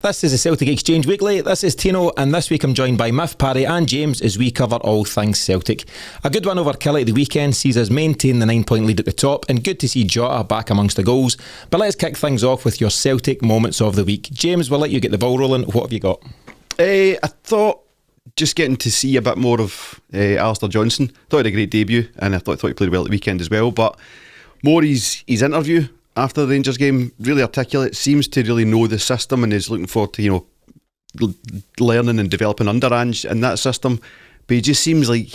This is the Celtic Exchange Weekly. This is Tino, and this week I'm joined by Miff, Parry and James as we cover all things Celtic. A good win over Killie at the weekend sees us maintain the 9-point lead at the top, and good to see Jota back amongst the goals. But let's kick things off with your Celtic moments of the week. James, we'll let you get the ball rolling. What have you got? I thought just getting to see a bit more of Alistair Johnson. Thought he had a great debut, and I thought he played well at the weekend as well. But more his interview after the Rangers game, really articulate, seems to really know the system and is looking forward to, learning and developing under Ange in that system. But he just seems like,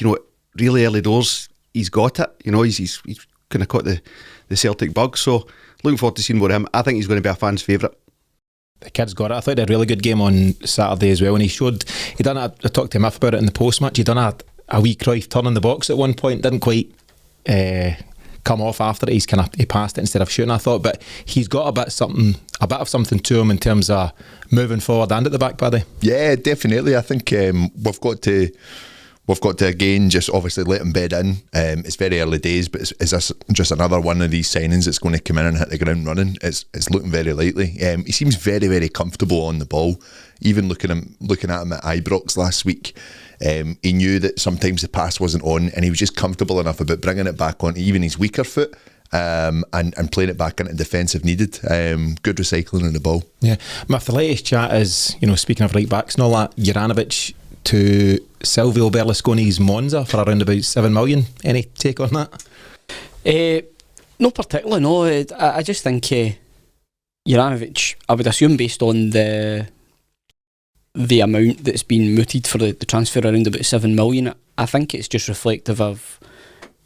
really early doors, he's got it. He's kind of caught the Celtic bug. So looking forward to seeing more of him. I think he's going to be a fan's favourite. The kid's got it. I thought he had a really good game on Saturday as well, and I talked to him about it in the post-match. He done a wee Cruyff turn in the box at one point, didn't quite come off after it. He passed it instead of shooting, I thought, but he's got a bit of something to him in terms of moving forward and at the back, Paddy. Yeah, definitely. I think we've got to again just obviously let him bed in. It's very early days, but is this just another one of these signings that's going to come in and hit the ground running? It's looking very likely. He seems very, very comfortable on the ball. Even looking at him at Ibrox last week, he knew that sometimes the pass wasn't on, and he was just comfortable enough about bringing it back on even his weaker foot, and playing it back into defence if needed. Good recycling of the ball. Yeah, the latest chat is, speaking of right backs and all that, Juranovic to Silvio Berlusconi's Monza for around about 7 million. Any take on that? No particularly, no. I just think Juranovic, I would assume based on the amount that's been mooted for the transfer around about 7 million, I think it's just reflective of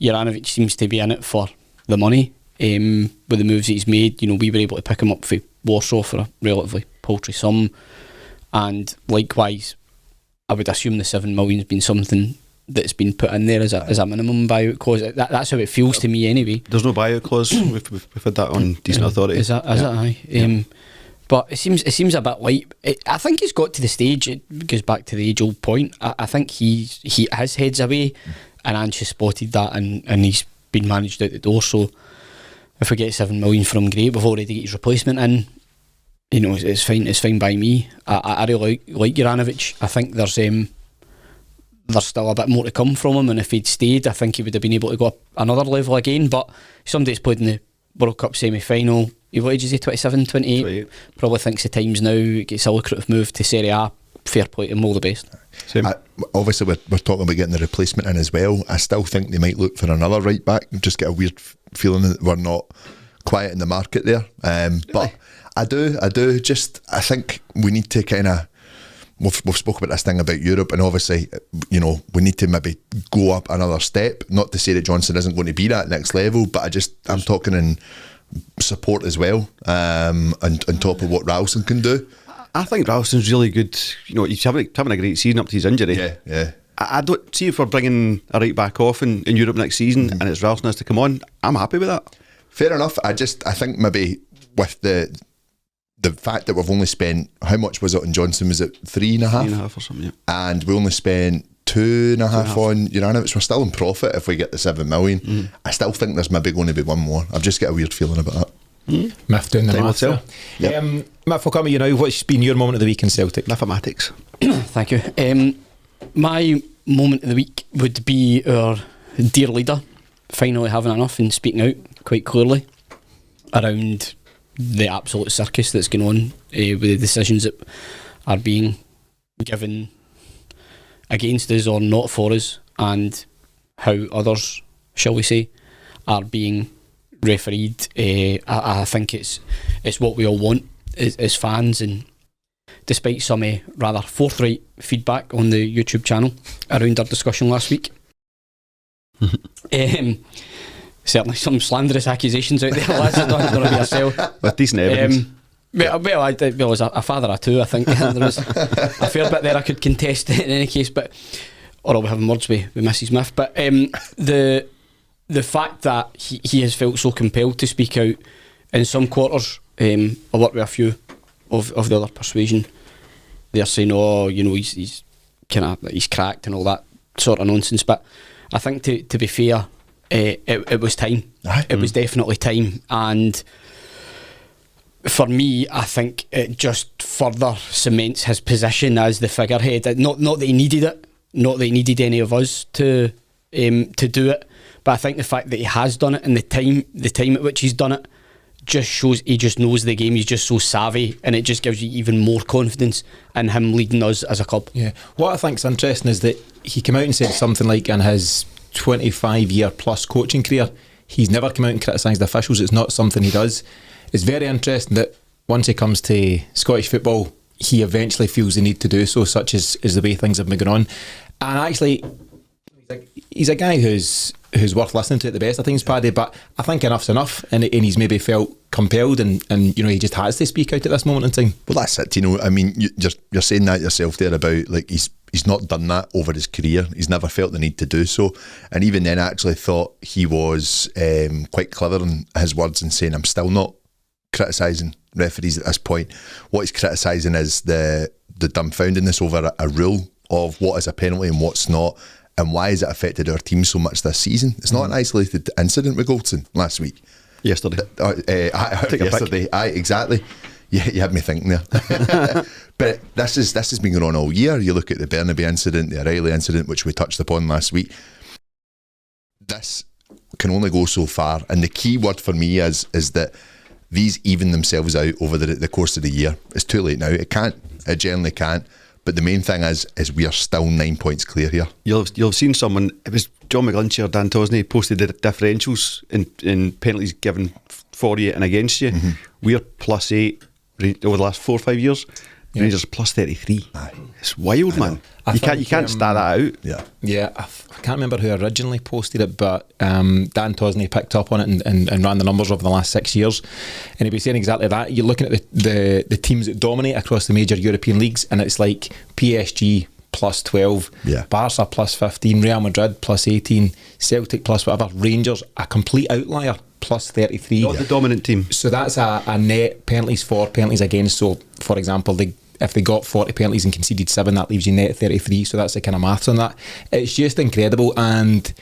Juranovic seems to be in it for the money. With the moves he's made, we were able to pick him up for Warsaw for a relatively paltry sum, and likewise I would assume the 7 million's been something that's been put in there as a minimum buyout clause. That's how it feels to me anyway. There's no buyout clause. We've had that on decent authority. Is it? Aye. But it seems a bit light. I think he's got to the stage. It goes back to the age-old point. I think his head's away, and Ange has spotted that, and he's been managed out the door. So if we get 7 million for him, great. We've already got his replacement in. It's fine. It's fine by me. I really like Juranovic. I think there's still a bit more to come from him, and if he'd stayed, I think he would have been able to go up another level again. But somebody's played in the World Cup semi-final. What age is he? 27, 28? Probably thinks the time's now. Gets a lucrative move to Serie A. Fair play to him. All the best. Obviously, we're talking about getting the replacement in as well. I still think they might look for another right back. Just get a weird feeling that we're not quiet in the market there. But I do. I think we need to kind of. We've spoken about this thing about Europe, and obviously, we need to maybe go up another step. Not to say that Johnson isn't going to be that next level, but I'm talking in support as well, on top of what Ralston can do. I think Ralston's really good. He's having a great season up to his injury. Yeah. I don't see if we're bringing a right back off in Europe next season, and it's Ralston has to come on. I'm happy with that. Fair enough. I think maybe with the fact that we've only spent, how much was it on Johnson? Was it 3.5? 3.5 or something, yeah. And we only spent 2.5 on Juranovic. We're still in profit if we get the 7 million. I still think there's maybe going to be one more. I've just got a weird feeling about that. Miff doing the maths. Yep. Miff, we'll come to you now. What's been your moment of the week in Celtic? Mathematics. Thank you. My moment of the week would be our dear leader finally having enough and speaking out quite clearly around the absolute circus that's going on with the decisions that are being given against us or not for us, and how others, shall we say, are being refereed. I think it's what we all want as fans, and despite some rather forthright feedback on the YouTube channel around our discussion last week, certainly some slanderous accusations out there, lads. I don't think there'll be a sale. With decent evidence. Well, as a father of two, I think there was a fair bit there I could contest in any case, or I'll be having words with Mrs. Smith. But the fact that he has felt so compelled to speak out in some quarters, I work with a few of the other persuasion. They're saying, he's cracked and all that sort of nonsense. But I think to be fair, it was time. It was definitely time, and for me, I think it just further cements his position as the figurehead. Not that he needed it, not that he needed any of us to do it, but I think the fact that he has done it and the time at which he's done it just shows he just knows the game. He's just so savvy, and it just gives you even more confidence in him leading us as a club. Yeah. What I think's interesting is that he came out and said something like, in his 25-year plus coaching career, he's never come out and criticised officials. It's not something he does. It's very interesting that once he comes to Scottish football, he eventually feels the need to do so, such as the way things have been going on. And actually, he's a guy who's worth listening to at the best of things, Paddy, but I think enough's enough, and he's maybe felt compelled, and he just has to speak out at this moment in time. Well, that's it. I mean, you're saying that yourself there about, like, he's not done that over his career. He's never felt the need to do so, and even then I actually thought he was quite clever in his words in saying, I'm still not criticising referees at this point. What he's criticising is the dumbfoundedness over a rule of what is a penalty and what's not, and why has it affected our team so much this season. It's not an isolated incident with Goldson last week. Yesterday. Yesterday. Aye, exactly. Yeah, you had me thinking there. But this has been going on all year. You look at the Burnaby incident, the O'Reilly incident, which we touched upon last week. This can only go so far, and the key word for me is that these even themselves out over the course of the year. It's too late now. It can't. It generally can't. But the main thing is we are still 9 points clear here. You'll have seen someone, it was John McGlinchey or Dan Tosney, posted the differentials in penalties given for you and against you. Mm-hmm. We're +8 over the last 4 or 5 years. Yeah. Rangers +33. Aye. It's wild, man. You can't stat that out. Yeah. I can't remember who originally posted it, but Dan Tosney picked up on it and ran the numbers over the last 6 years, and he was saying exactly that. You're looking at the teams that dominate across the major European leagues, and it's like PSG +12, Barca +15, Real Madrid +18, Celtic +whatever, Rangers a complete outlier +33. Not the dominant team. So that's a net penalties for, penalties against. So for example, if they got 40 penalties and conceded 7, that leaves you net 33. So that's the kind of maths on that. It's just incredible. And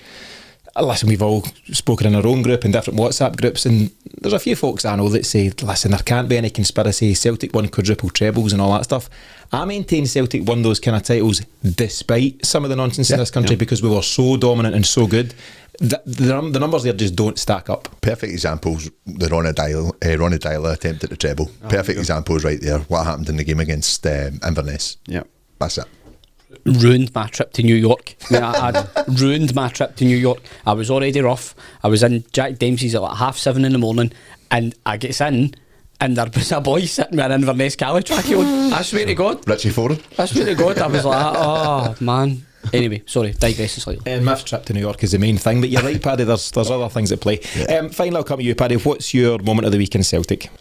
listen, we've all spoken in our own group and different WhatsApp groups, and there's a few folks I know that say, listen, there can't be any conspiracy. Celtic won quadruple trebles and all that stuff. I maintain Celtic won those kind of titles despite some of the nonsense in this country because we were so dominant and so good. The numbers there just don't stack up. Perfect examples, the Ronnie Dyler attempt at the treble. Perfect examples right there. What happened in the game against Inverness. Yeah. That's it. Ruined my trip to New York. I ruined my trip to New York. I was already rough. I was in Jack Dempsey's at like 7:30 in the morning, and I gets in, and there was a boy sitting with an Inverness Cali trackie on. I swear to God. Richie Foran. I swear to God. I was like, oh man. Anyway, sorry, digressing slightly. And Miff's trip to New York is the main thing, but you're right, Paddy, there's other things at play. Finally, I'll come to you, Paddy. What's your moment of the week in Celtic?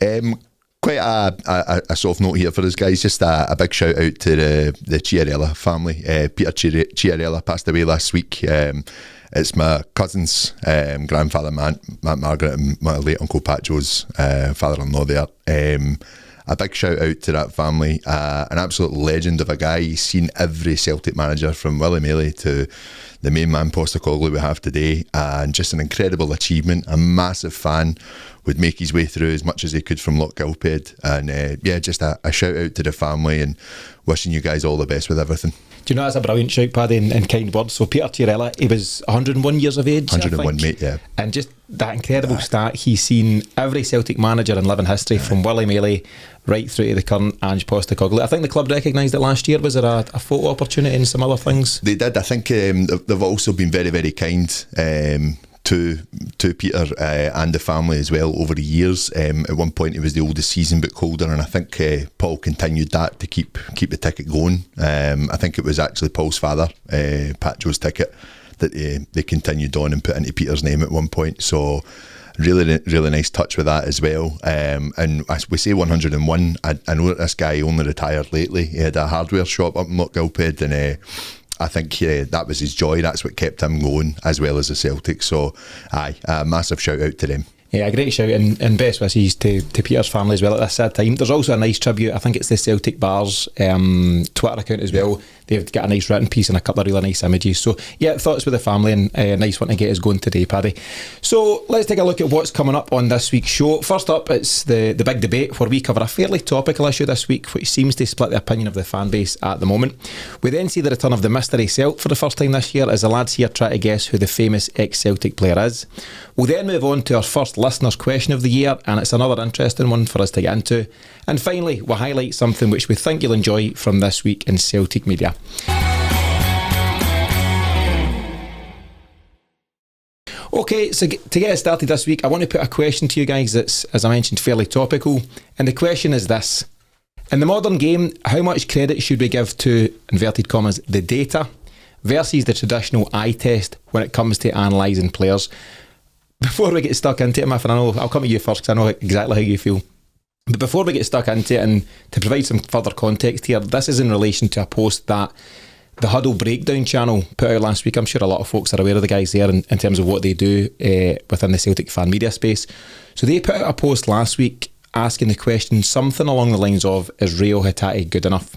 Quite a soft note here for us guys. Just a big shout out to the Chiarella family. Peter Chiarella passed away last week. It's my cousin's grandfather, Matt Margaret, and my late Uncle Pat Joe's father-in-law there. A big shout out to that family. An absolute legend of a guy. He's seen every Celtic manager from Willie Maley to the main man Postecoglou we have today, and just an incredible achievement. A massive fan, would make his way through as much as he could from Loch Gilphead, and just a shout out to the family, and wishing you guys all the best with everything. Do you know, that's a brilliant shout, Paddy, and kind words. So Peter Chiarella, he was 101 years of age, 101, mate, yeah. And just that incredible stat, he's seen every Celtic manager in living history, from Willie Maley right through to the current Ange Postecoglou. I think the club recognised it last year. Was there a photo opportunity and some other things? They did. I think they've also been very, very kind to Peter and the family as well over the years. At one point he was the oldest season book holder, and I think Paul continued that to keep the ticket going. I think it was actually Paul's father, Pat Joe's ticket, that they continued on and put into Peter's name at one point. So really, really nice touch with that as well. And as we say 101, I know that this guy only retired lately. He had a hardware shop up in Loch Gilphead, and I think that was his joy. That's what kept him going, as well as the Celtic. So, a massive shout out to them. Yeah, a great shout, and best wishes to Peter's family as well at this sad time. There's also a nice tribute. I think it's the Celtic Bars Twitter account as well. they've got a nice written piece and a couple of really nice images. So yeah, thoughts with the family, and a nice one to get us going today, Paddy. So let's take a look at what's coming up on this week's show. First up, it's the big debate, where we cover a fairly topical issue this week, which seems to split the opinion of the fan base at the moment. We then see the return of the mystery Celt for the first time this year, as the lads here try to guess who the famous ex-Celtic player is. We'll then move on to our first listener's question of the year, and it's another interesting one for us to get into. And finally, we'll highlight something which we think you'll enjoy from this week in Celtic media. Okay, so to get us started this week, I want to put a question to you guys that's, as I mentioned, fairly topical. And the question is this: in the modern game, how much credit should we give to, inverted commas, the data versus the traditional eye test when it comes to analysing players? Before we get stuck into it, Miff, and I'll come to you first because I know exactly how you feel. But before we get stuck into it, and to provide some further context here, this is in relation to a post that the Huddle Breakdown channel put out last week. I'm sure a lot of folks are aware of the guys there in terms of what they do within the Celtic fan media space. So they put out a post last week asking the question something along the lines of, is Reo Hatate good enough?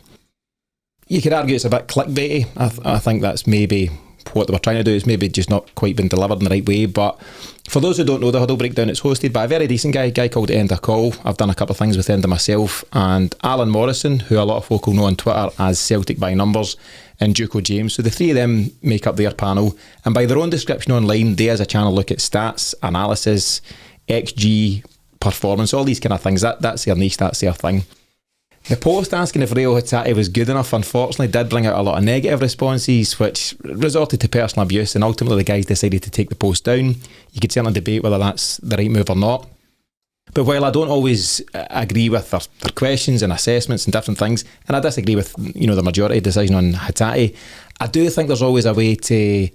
You could argue it's a bit clickbaity. I think that's maybe what they were trying to do, is maybe just not quite been delivered in the right way. But for those who don't know, the Huddle Breakdown, it's hosted by a very decent guy called Enda Call. I've done a couple of things with Enda myself, and Alan Morrison, who a lot of folk will know on Twitter as Celtic by Numbers, and Duco James. So the three of them make up their panel, and by their own description online, they as a channel look at stats, analysis, XG, performance, all these kind of things. That's their niche, that's their thing. The post asking if Reo Hatate was good enough, unfortunately, did bring out a lot of negative responses, which resorted to personal abuse, and ultimately the guys decided to take the post down. You could certainly debate whether that's the right move or not. But while I don't always agree with their questions and assessments and different things, and I disagree with the majority decision on Hatate, I do think there's always a way to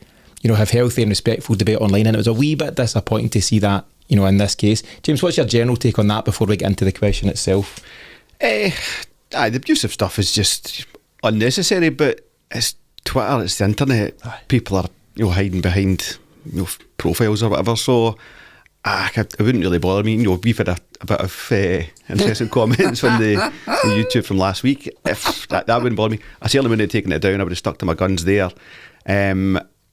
have healthy and respectful debate online, and it was a wee bit disappointing to see that in this case. James, what's your general take on that before we get into the question itself? The abusive stuff is just unnecessary, but it's Twitter, it's the internet. People are hiding behind profiles or whatever, so it wouldn't really bother me. We've had a bit of incessant comments on the YouTube from last week. If that wouldn't bother me. I certainly wouldn't have taken it down. I would have stuck to my guns there.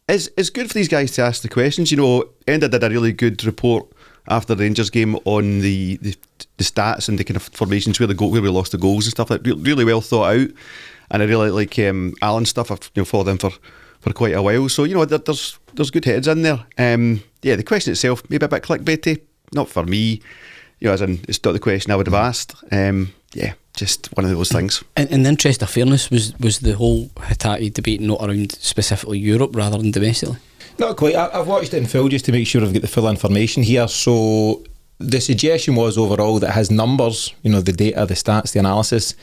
It's good for these guys to ask the questions. Enda did a really good report after the Rangers game on the stats and the kind of formations where we lost the goals and stuff. Like really well thought out, and I really like Alan's stuff. I've followed him for quite a while, so there's good heads in there. The question itself maybe a bit clickbaity, not for me. As in it's not the question I would have asked. Just one of those things. In the interest of fairness, was the whole Hatate debate not around specifically Europe rather than domestically? Not quite. I've watched it in full just to make sure I've got the full information here. So the suggestion was overall that his numbers, the data, the stats, the analysis,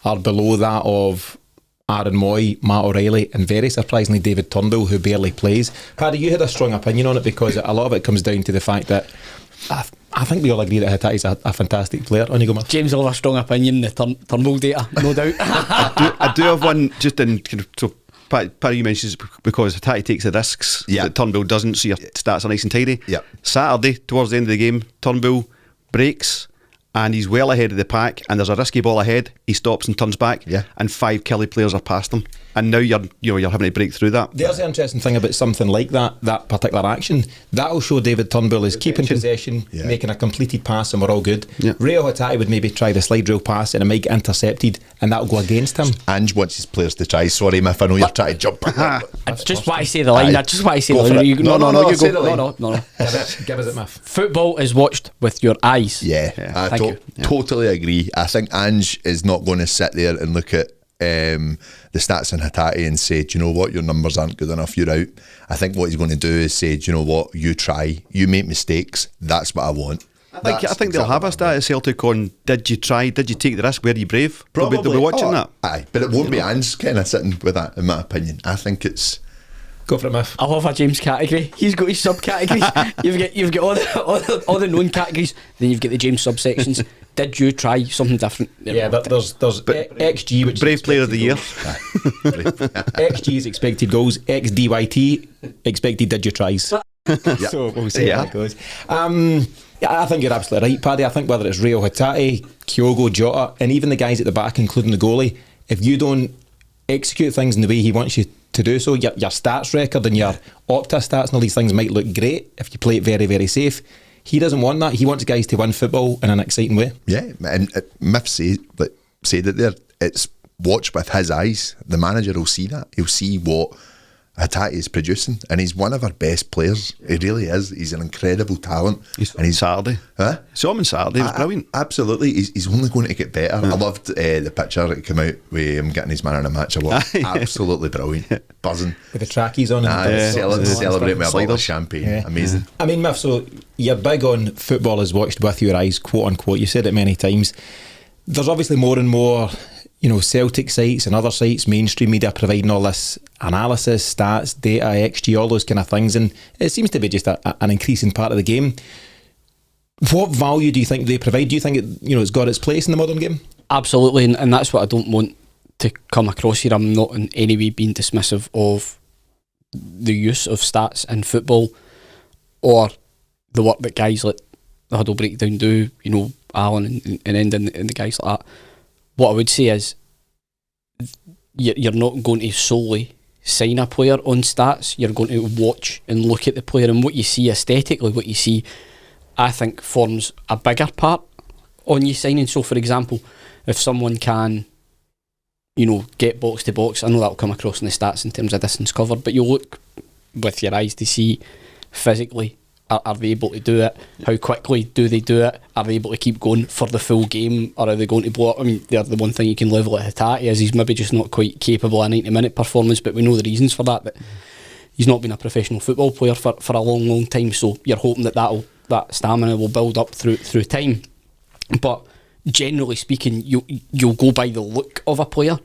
are below that of Aaron Moy, Matt O'Reilly, and very surprisingly David Turnbull, who barely plays. Paddy, you had a strong opinion on it because a lot of it comes down to the fact that I think we all agree that Hatate's a fantastic player. On you go, Matt. James will have a strong opinion, the Turnbull data, no doubt. I do have one just in so Paddy, you mentioned because Hatate takes the risks that Turnbull doesn't, so your stats are nice and tidy. Saturday, towards the end of the game, Turnbull breaks and he's well ahead of the pack, and there's a risky ball ahead, he stops and turns back, and 5 Kelly players are past him, and now you're having to break through that. There's the interesting thing about something like that particular action. That'll show David Turnbull is keeping possession, making a completed pass, and we're all good. Reo Hatate would maybe try the slide rule pass and it might get intercepted, and that'll go against him. Ange wants his players to try. Sorry, Miff, I know you're trying to jump. I just want to say the line. I just want to say the line. You go. No. Give us it, Miff. Football is watched with your eyes. I totally agree. I think Ange is not going to sit there and look at the stats on Hatate and say, do you know what, your numbers aren't good enough, you're out. I think what he's going to do is say, do you know what, you try, you make mistakes, that's what I want. I think they'll have a stat at Celtic on, did you try, did you take the risk, were you brave? Probably. They'll be watching that. Aye, but it won't be Ange kind of sitting with that, in my opinion. I think it's... Go for it, Miff. I love a James category. He's got his subcategories. You've got all the known categories, then you've got the James subsections. Did you try something different? Yeah, but there's XG, which Brave Player of the Year. XG is expected goals. XDYT, expected did you tries. So we'll see how that goes. I think you're absolutely right, Paddy. I think whether it's Reo Hatate, Kyogo, Jota, and even the guys at the back, including the goalie, if you don't execute things in the way he wants you to do so. Your stats record and your Opta stats and all these things might look great if you play it very, very safe. He doesn't want that. He wants guys to win football in an exciting way. Yeah, and Miff said it there. It's watched with his eyes. The manager will see that. He'll see what Hatate is producing, and he's one of our best players. He really is. He's an incredible talent. He's Saturday. Huh? Saw him on Saturday. It was brilliant. Absolutely. He's only going to get better. I loved the picture that came out with him getting his man in a match award. Absolutely brilliant. Buzzing. With the trackies on. Celebrating with a bottle of champagne. Yeah. Amazing. I mean, Miff, so you're big on football is watched with your eyes, quote unquote. You said it many times. There's obviously more and more, Celtic sites and other sites, mainstream media providing all this analysis, stats, data, XG, all those kind of things, and it seems to be just an increasing part of the game. What value do you think they provide? Do you think it's got its place in the modern game? Absolutely, and that's what I don't want to come across here. I'm not in any way being dismissive of the use of stats in football or the work that guys like the Huddle Breakdown do, Alan and Endon and the guys like that. What I would say is you're not going to solely sign a player on stats. You're going to watch and look at the player, and what you see aesthetically, what you see, I think, forms a bigger part on you signing. So, for example, if someone can, get box to box, I know that'll come across in the stats in terms of distance covered, but you look with your eyes to see physically, are they able to do it? How quickly do they do it? Are they able to keep going for the full game, or are they going to blow up? I mean, the one thing you can level at Hatate is he's maybe just not quite capable of a 90-minute performance, but we know the reasons for that he's not been a professional football player for a long, long time, so you're hoping that stamina will build up through time. But generally speaking, you'll go by the look of a player,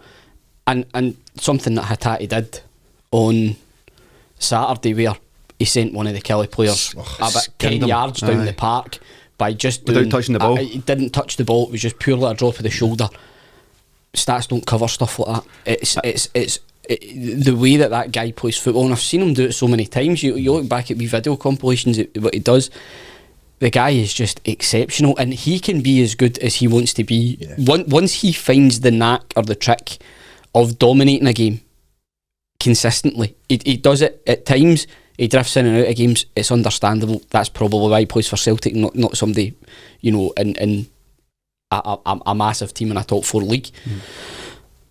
and something that Hatate did on Saturday, where he sent one of the Kelly players about 10 yards down the park by just without touching the ball. He didn't touch the ball. It was just purely a drop of the shoulder. Stats don't cover stuff like that. It's the way that guy plays football, and I've seen him do it so many times. You look back at the video compilations, what he does. The guy is just exceptional, and he can be as good as he wants to be. Yeah. Once he finds the knack or the trick of dominating a game consistently, he does it at times. He drifts in and out of games. It's understandable. That's probably why he plays for Celtic, not somebody, in a massive team in a top 4 league.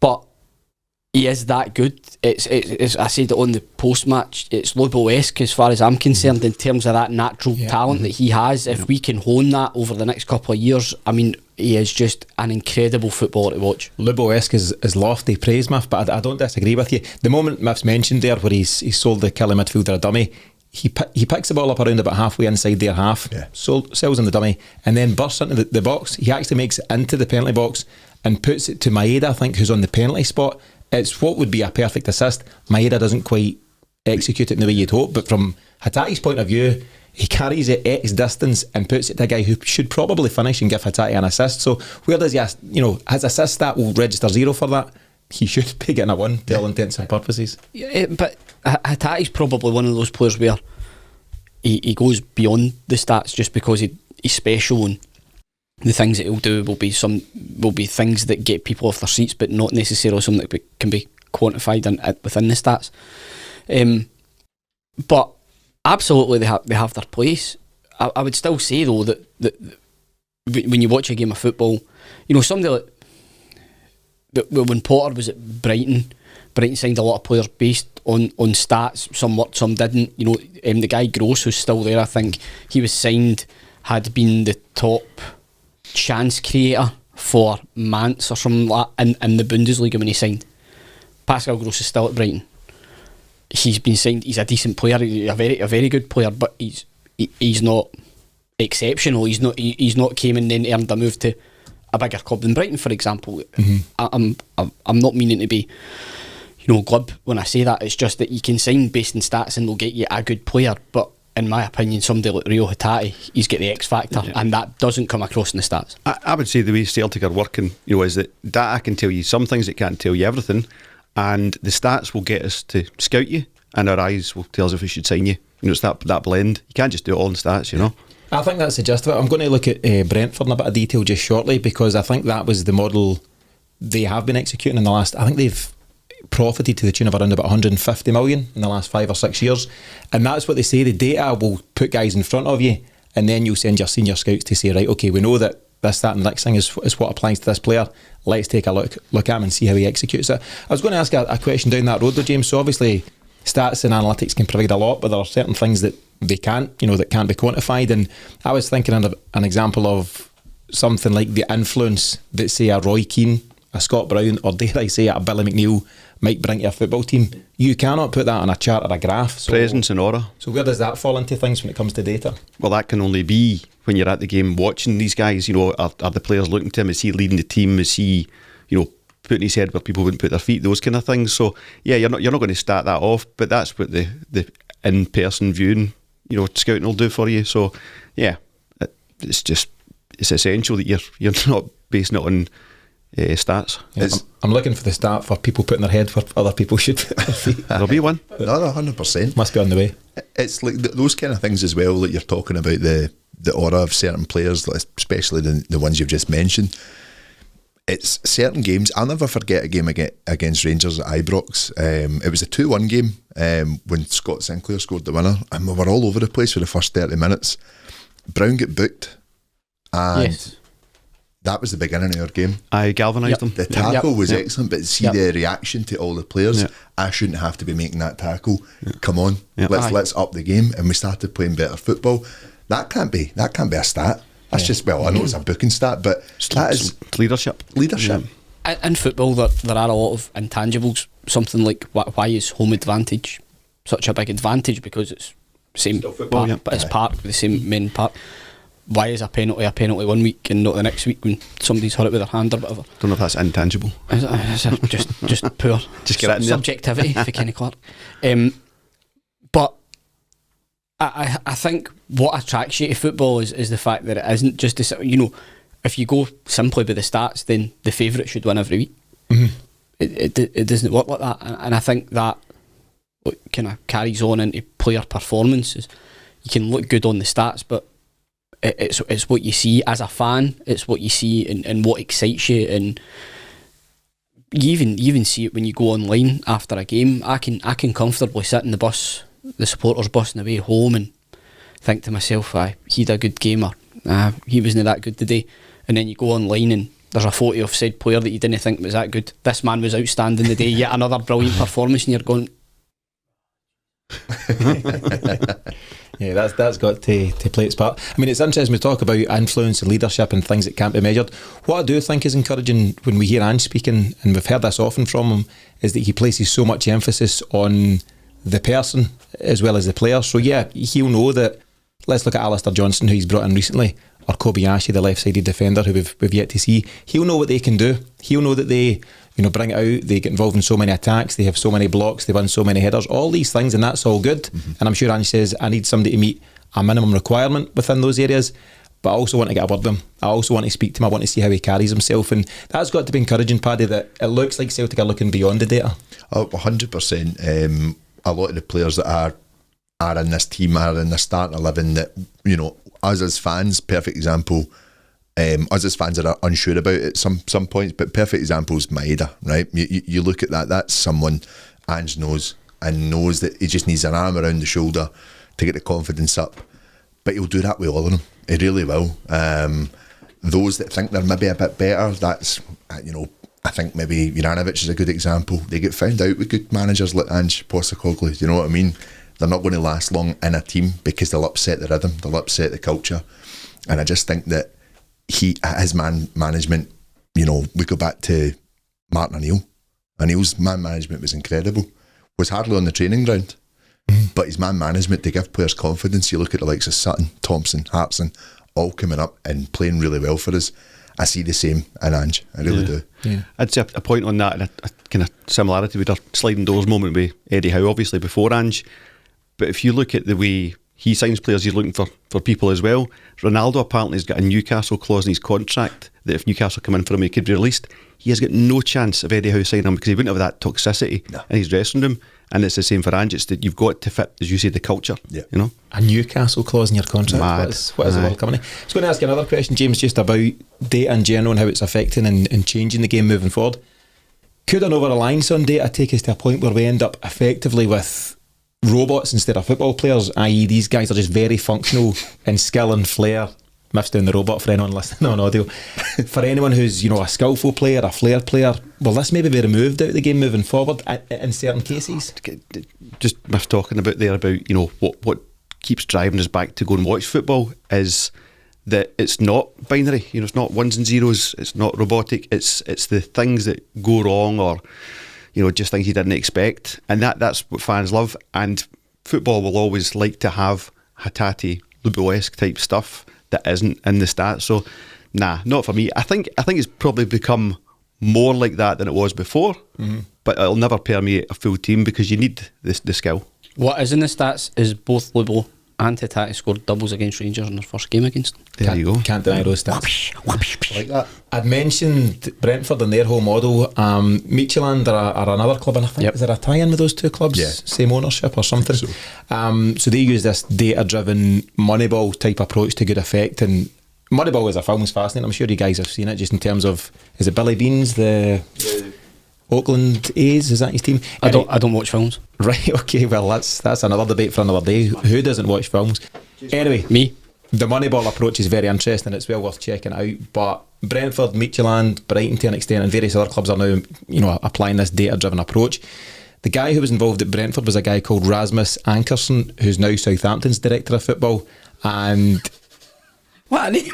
But he is that good. It's I said it on the post-match, it's Lobo-esque as far as I'm concerned, in terms of that natural talent that he has. If we can hone that over the next couple of years, I mean, he is just an incredible footballer to watch. Lobo-esque is lofty praise, Miff, but I don't disagree with you. The moment Miff's mentioned there where he's sold the Kelly midfielder a dummy, he picks the ball up around about halfway inside their half, sells him the dummy, and then bursts into the box. He actually makes it into the penalty box and puts it to Maeda, I think, who's on the penalty spot. It's what would be a perfect assist. Maeda doesn't quite execute it in the way you'd hope, but from Hatate's point of view, he carries it X distance and puts it to a guy who should probably finish and give Hatate an assist. So where does his assist stat will register 0 for that? He should be getting a 1 to all intents and purposes. Yeah, but Hatate's probably one of those players where he goes beyond the stats just because he's special, and the things that he'll do will be things that get people off their seats, but not necessarily something that can be quantified within the stats. But absolutely, they have their place. I would still say though that when you watch a game of football, somebody like when Potter was at Brighton signed a lot of players based on stats. Some worked, some didn't. The guy Gross, who's still there, I think he was signed, had been the top chance creator for Mainz or something like that in the Bundesliga when he signed. Pascal Gross is still at Brighton. He's been signed. He's a decent player, a very good player, but he's not exceptional. He's not came and then earned a move to a bigger club than Brighton, for example. I'm not meaning to be glib when I say that. It's just that you can sign based on stats and they'll get you a good player, but in my opinion, somebody like Rio Hatate, he's got the X factor, and that doesn't come across in the stats. I would say the way Celtic are working, is that data can tell you some things, it can't tell you everything, and the stats will get us to scout you, and our eyes will tell us if we should sign you. It's that blend. You can't just do it all in stats, I think that's the gist of it. I'm going to look at Brentford in a bit of detail just shortly, because I think that was the model they have been executing in the last. I think they've profited to the tune of around about 150 million in the last 5 or 6 years. And that's what they say, the data will put guys in front of you, and then you'll send your senior scouts to say, right, okay, we know that this, that and the next thing is what applies to this player. Let's take a look at him and see how he executes it. I was going to ask a question down that road though, James. So obviously stats and analytics can provide a lot, but there are certain things that they can't, that can't be quantified. And I was thinking of an example of something like the influence that, say, a Roy Keane, a Scott Brown, or dare I say a Billy McNeil might bring to a football team. You cannot put that on a chart or a graph. So, presence and aura. So where does that fall into things when it comes to data? Well, that can only be when you're at the game watching these guys. Are the players looking to him? Is he leading the team? Is he, putting his head where people wouldn't put their feet? Those kind of things. So yeah, you're not going to start that off, but that's what the in-person viewing, scouting will do for you. So yeah, it's essential that you're not basing it on stats. Yeah, I'm looking for the stat for people putting their head where other people should put their feet. There'll be one. No, 100%. Must be on the way. It's like those kind of things as well that you're talking about, the aura of certain players, especially the ones you've just mentioned. It's certain games. I'll never forget a game against Rangers at Ibrox. It was a 2-1 game when Scott Sinclair scored the winner, and we were all over the place for the first 30 minutes. Brown got booked, and Yes. that was the beginning of our game. I galvanised them. The tackle was Yep. excellent, but see the reaction to all the players. Yep. I shouldn't have to be making that tackle. Come on, Yep. let's up the game, and we started playing better football. That can't be a stat. That's just, I know it's a booking stat, but that is It's leadership. leadership. In football, there are a lot of intangibles. Something like why is home advantage such a big advantage? Because it's same football, park, yeah. but it's park, the same main park. Why is a penalty 1 week and not the next week when somebody's hurt it with their hand or whatever? Don't know if that's intangible. It's just poor Just get it in there. subjectivity for Kenny Clark. But I think what attracts you to football is the fact that it isn't just if you go simply by the stats, then the favourite should win every week. Mm-hmm. It doesn't work like that, and I think that kind of carries on into player performances. You can look good on the stats, but it's what you see as a fan. It's what you see and what excites you, and you even see it when you go online after a game. I can comfortably sit in the supporters bus on the way home and think to myself, he had a good game, or he wasn't that good today. And then you go online and there's a photo of said player that you didn't think was that good. This man was outstanding today, yet another brilliant performance, and you're going, Yeah, that's got to play its part. I mean, it's interesting we talk about influence and leadership and things that can't be measured. What I do think is encouraging when we hear Ange speaking, and we've heard this often from him, is that he places so much emphasis on the person as well as the player. So yeah, he'll know that. Let's look at Alistair Johnson, who he's brought in recently, or Kobayashi, the left-sided defender who we've yet to see. He'll know what they can do. He'll know that they bring it out, they get involved in so many attacks, they have so many blocks, they win so many headers, all these things, and that's all good. Mm-hmm. And I'm sure Ange says, I need somebody to meet a minimum requirement within those areas, but I also want to get a word with him. I also want to speak to him. I want to see how he carries himself, and that's got to be encouraging, Paddy, that it looks like Celtic are looking beyond the data. 100%. A lot of the players that are in this team are in the starting 11 that, us as fans, perfect example, us as fans are unsure about it at some points, but perfect example is Maeda, right? You look at that's someone Ange knows, and knows that he just needs an arm around the shoulder to get the confidence up, but he'll do that with all of them. He really will. Those that think they're maybe a bit better, that's, I think maybe Juranovic is a good example. They get found out with good managers like Ange Postecoglou, you know what I mean? They're not going to last long in a team because they'll upset the rhythm, they'll upset the culture. And I just think that his management, we go back to Martin O'Neill. O'Neill's man management was incredible. Was hardly on the training ground, but his man management to give players confidence. You look at the likes of Sutton, Thompson, Hartson, all coming up and playing really well for us. I see the same in Ange. I really do. Yeah. I'd say a point on that, and a kind of similarity with our sliding doors moment with Eddie Howe, obviously before Ange. But if you look at the way he signs players, he's looking for people as well. Ronaldo apparently has got a Newcastle clause in his contract that if Newcastle come in for him, he could be released. He has got no chance of Eddie Howe signing him because he wouldn't have that toxicity in his dressing room. And it's the same for Ange. It's that you've got to fit, as you say, the culture. Yeah. A Newcastle clause in your contract. Mad. What is the world coming in? I was going to ask you another question, James, just about data in general and how it's affecting and changing the game moving forward. Could an over-reliance on data take us to a point where we end up effectively with robots instead of football players, i.e. these guys are just very functional in skill and flair? Miff's doing the robot for anyone listening on audio. For anyone who's, you know, a skillful player, a flair player, will this maybe be removed out of the game moving forward in certain cases? Just Miff talking about there about, you know, what keeps driving us back to go and watch football is that it's not binary, you know, it's not ones and zeros, it's not robotic, it's the things that go wrong, or, you know, just things you didn't expect, and that's what fans love. And football will always like to have Hatate, Lubo-esque type stuff that isn't in the stats. So nah, not for me. I think it's probably become more like that than it was before, but it'll never permeate a full team because you need the skill. What is in the stats is both Lubo and Hatate scored doubles against Rangers in their first game against them. There you go. Can't deny those stats. Like that. I'd mentioned Brentford and their whole model. Midtjylland are another club, and I think is there a tie-in with those two clubs? Yeah. Same ownership or something. So they use this data-driven Moneyball type approach to good effect. And Moneyball as a film is fascinating. I'm sure you guys have seen it. Just in terms of, is it Billy Beans, the Auckland A's, is that his team? I don't watch films. Right, okay, well that's another debate for another day. Who doesn't watch films? Anyway, Me. the Moneyball approach is very interesting. It's well worth checking out. But Brentford, Midtjylland, Brighton to an extent, and various other clubs are now, you know, applying this data-driven approach. The guy who was involved at Brentford was a guy called Rasmus Ankersen, who's now Southampton's director of football. And What a name.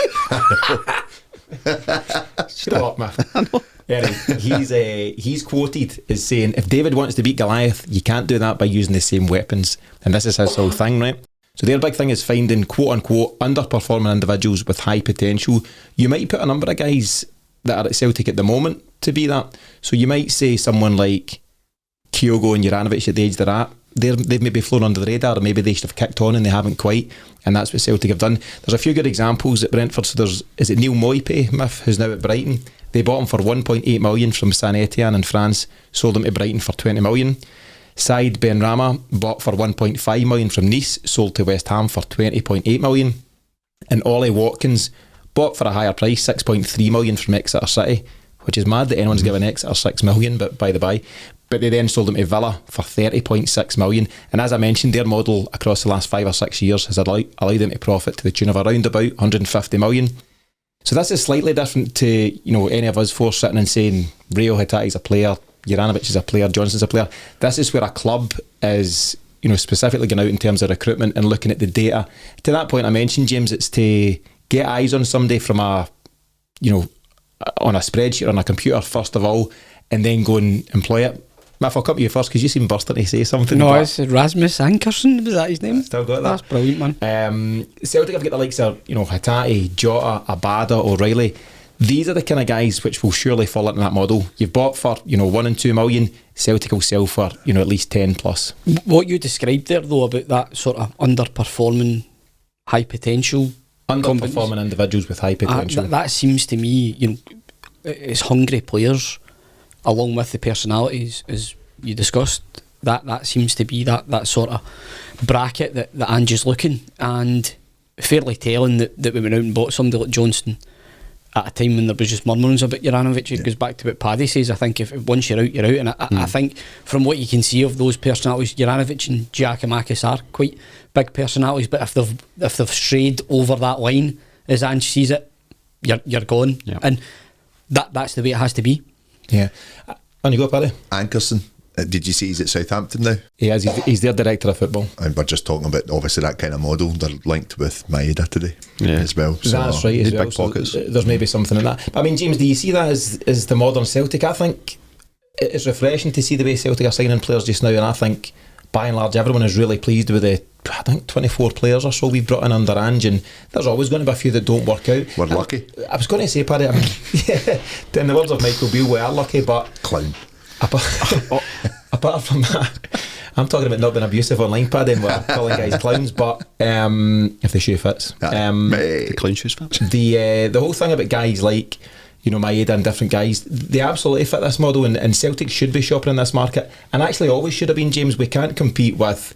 shut up, man. Anyway, he's quoted as saying, if David wants to beat Goliath, you can't do that by using the same weapons. And this is his whole thing, right? So their big thing is finding quote-unquote underperforming individuals with high potential. You might put a number of guys that are at Celtic at the moment to be that. So you might say someone like Kyogo and Juranovic at the age they're at, they've maybe flown under the radar, or maybe they should have kicked on and they haven't quite, and that's what Celtic have done. There's a few good examples at Brentford. So is it Neil Moipe, Miff, who's now at Brighton? They bought him for 1.8 million from Saint Etienne in France, sold him to Brighton for 20 million. Said Benrahma bought for 1.5 million from Nice, sold to West Ham for 20.8 million. And Ollie Watkins bought for a higher price, 6.3 million from Exeter City, which is mad that anyone's given Exeter 6 million, but by the by. But they then sold him to Villa for 30.6 million. And as I mentioned, their model across the last 5 or 6 years has allowed them to profit to the tune of around about 150 million. So this is slightly different to, you know, any of us four sitting and saying Rio Hatate's a player, Juranovic is a player, Johnson's a player. This is where a club is, you know, specifically going out in terms of recruitment and looking at the data. To that point I mentioned, James, it's to get eyes on somebody from a, you know, on a spreadsheet or on a computer first of all, and then go and employ it. Matt, I'll come to you first because you seem bursting to say something. No, it's Rasmus Ankersen, was that his name? Still got that. That's brilliant, man. Celtic have got the likes of, you know, Hatate, Jota, Abada, O'Reilly. These are the kind of guys which will surely fall into that model. You've bought for, you know, 1 and 2 million, Celtic will sell for, you know, at least 10 plus. What you described there though about that sort of underperforming high potential Underperforming individuals with high potential. that seems to me, you know, it's hungry players along with the personalities, as you discussed. That seems to be that sort of bracket that Ange is looking, and fairly telling that we went out and bought somebody like Johnston at a time when there was just murmurings about Juranovic. It goes back to what Paddy says. I think if once you're out, you're out. And I think from what you can see of those personalities, Juranovic and Giacomakis are quite big personalities, but if they've strayed over that line, as Ange sees it, you're gone. Yeah. And that's the way it has to be. Yeah. On you go, Paddy. Ankersen, did you see he's at Southampton now? He's their director of football. And we're just talking about obviously that kind of model. They're linked with Maeda today as well. So That's right, as well. big pockets. There's maybe something in that. But I mean, James, do you see that as the modern Celtic? I think it's refreshing to see the way Celtic are signing players just now, and I think by and large everyone is really pleased with the 24 players or so we've brought in under Ange, and there's always going to be a few that don't work out. We're lucky. I was going to say, Paddy, I mean, in the words of Michael Beale, we are lucky, but Clown. Apart from that, I'm talking about not being abusive online, Paddy, and we're calling guys clowns, but if the shoe fits. The clown shoes fits. The whole thing about guys like, you know, Maeda and different guys, they absolutely fit this model, and Celtic should be shopping in this market, and actually always should have been, James. We can't compete with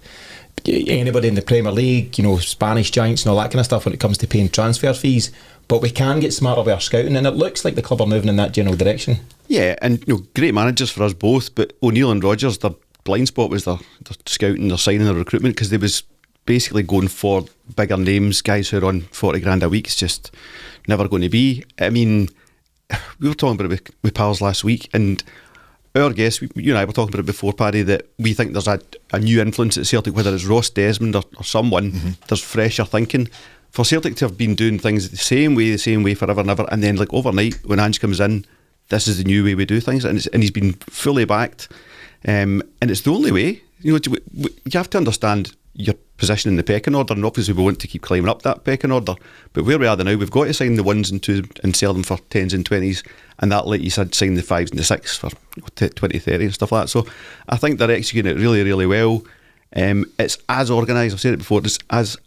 anybody in the Premier League, you know, Spanish giants and all that kind of stuff when it comes to paying transfer fees. but we can get smarter with our scouting, and it looks like the club are moving in that general direction. Yeah, and great managers for us both, but O'Neill and Rodgers, their blind spot was their scouting, their signing, their recruitment, because they was basically going for bigger names, guys who are on 40 grand a week. It's just never going to be. I mean, we were talking about it with pals last week, and our guest, you and I were talking about it before, Paddy, that we think there's a new influence at Celtic, whether it's Ross Desmond or someone. There's fresher thinking. For Celtic to have been doing things the same way forever and ever, and then like overnight when Ange comes in, this is the new way we do things, and he's been fully backed, and it's the only way. You have to understand your position in the pecking order, and obviously we want to keep climbing up that pecking order, but where we are now, we've got to sign the 1s and 2s and sell them for 10s and 20s, and that, like you said, sign the 5s and the 6s for 20, 30 and stuff like that. So I think they're executing it really, really well. It's as organised, I've said it before, it's as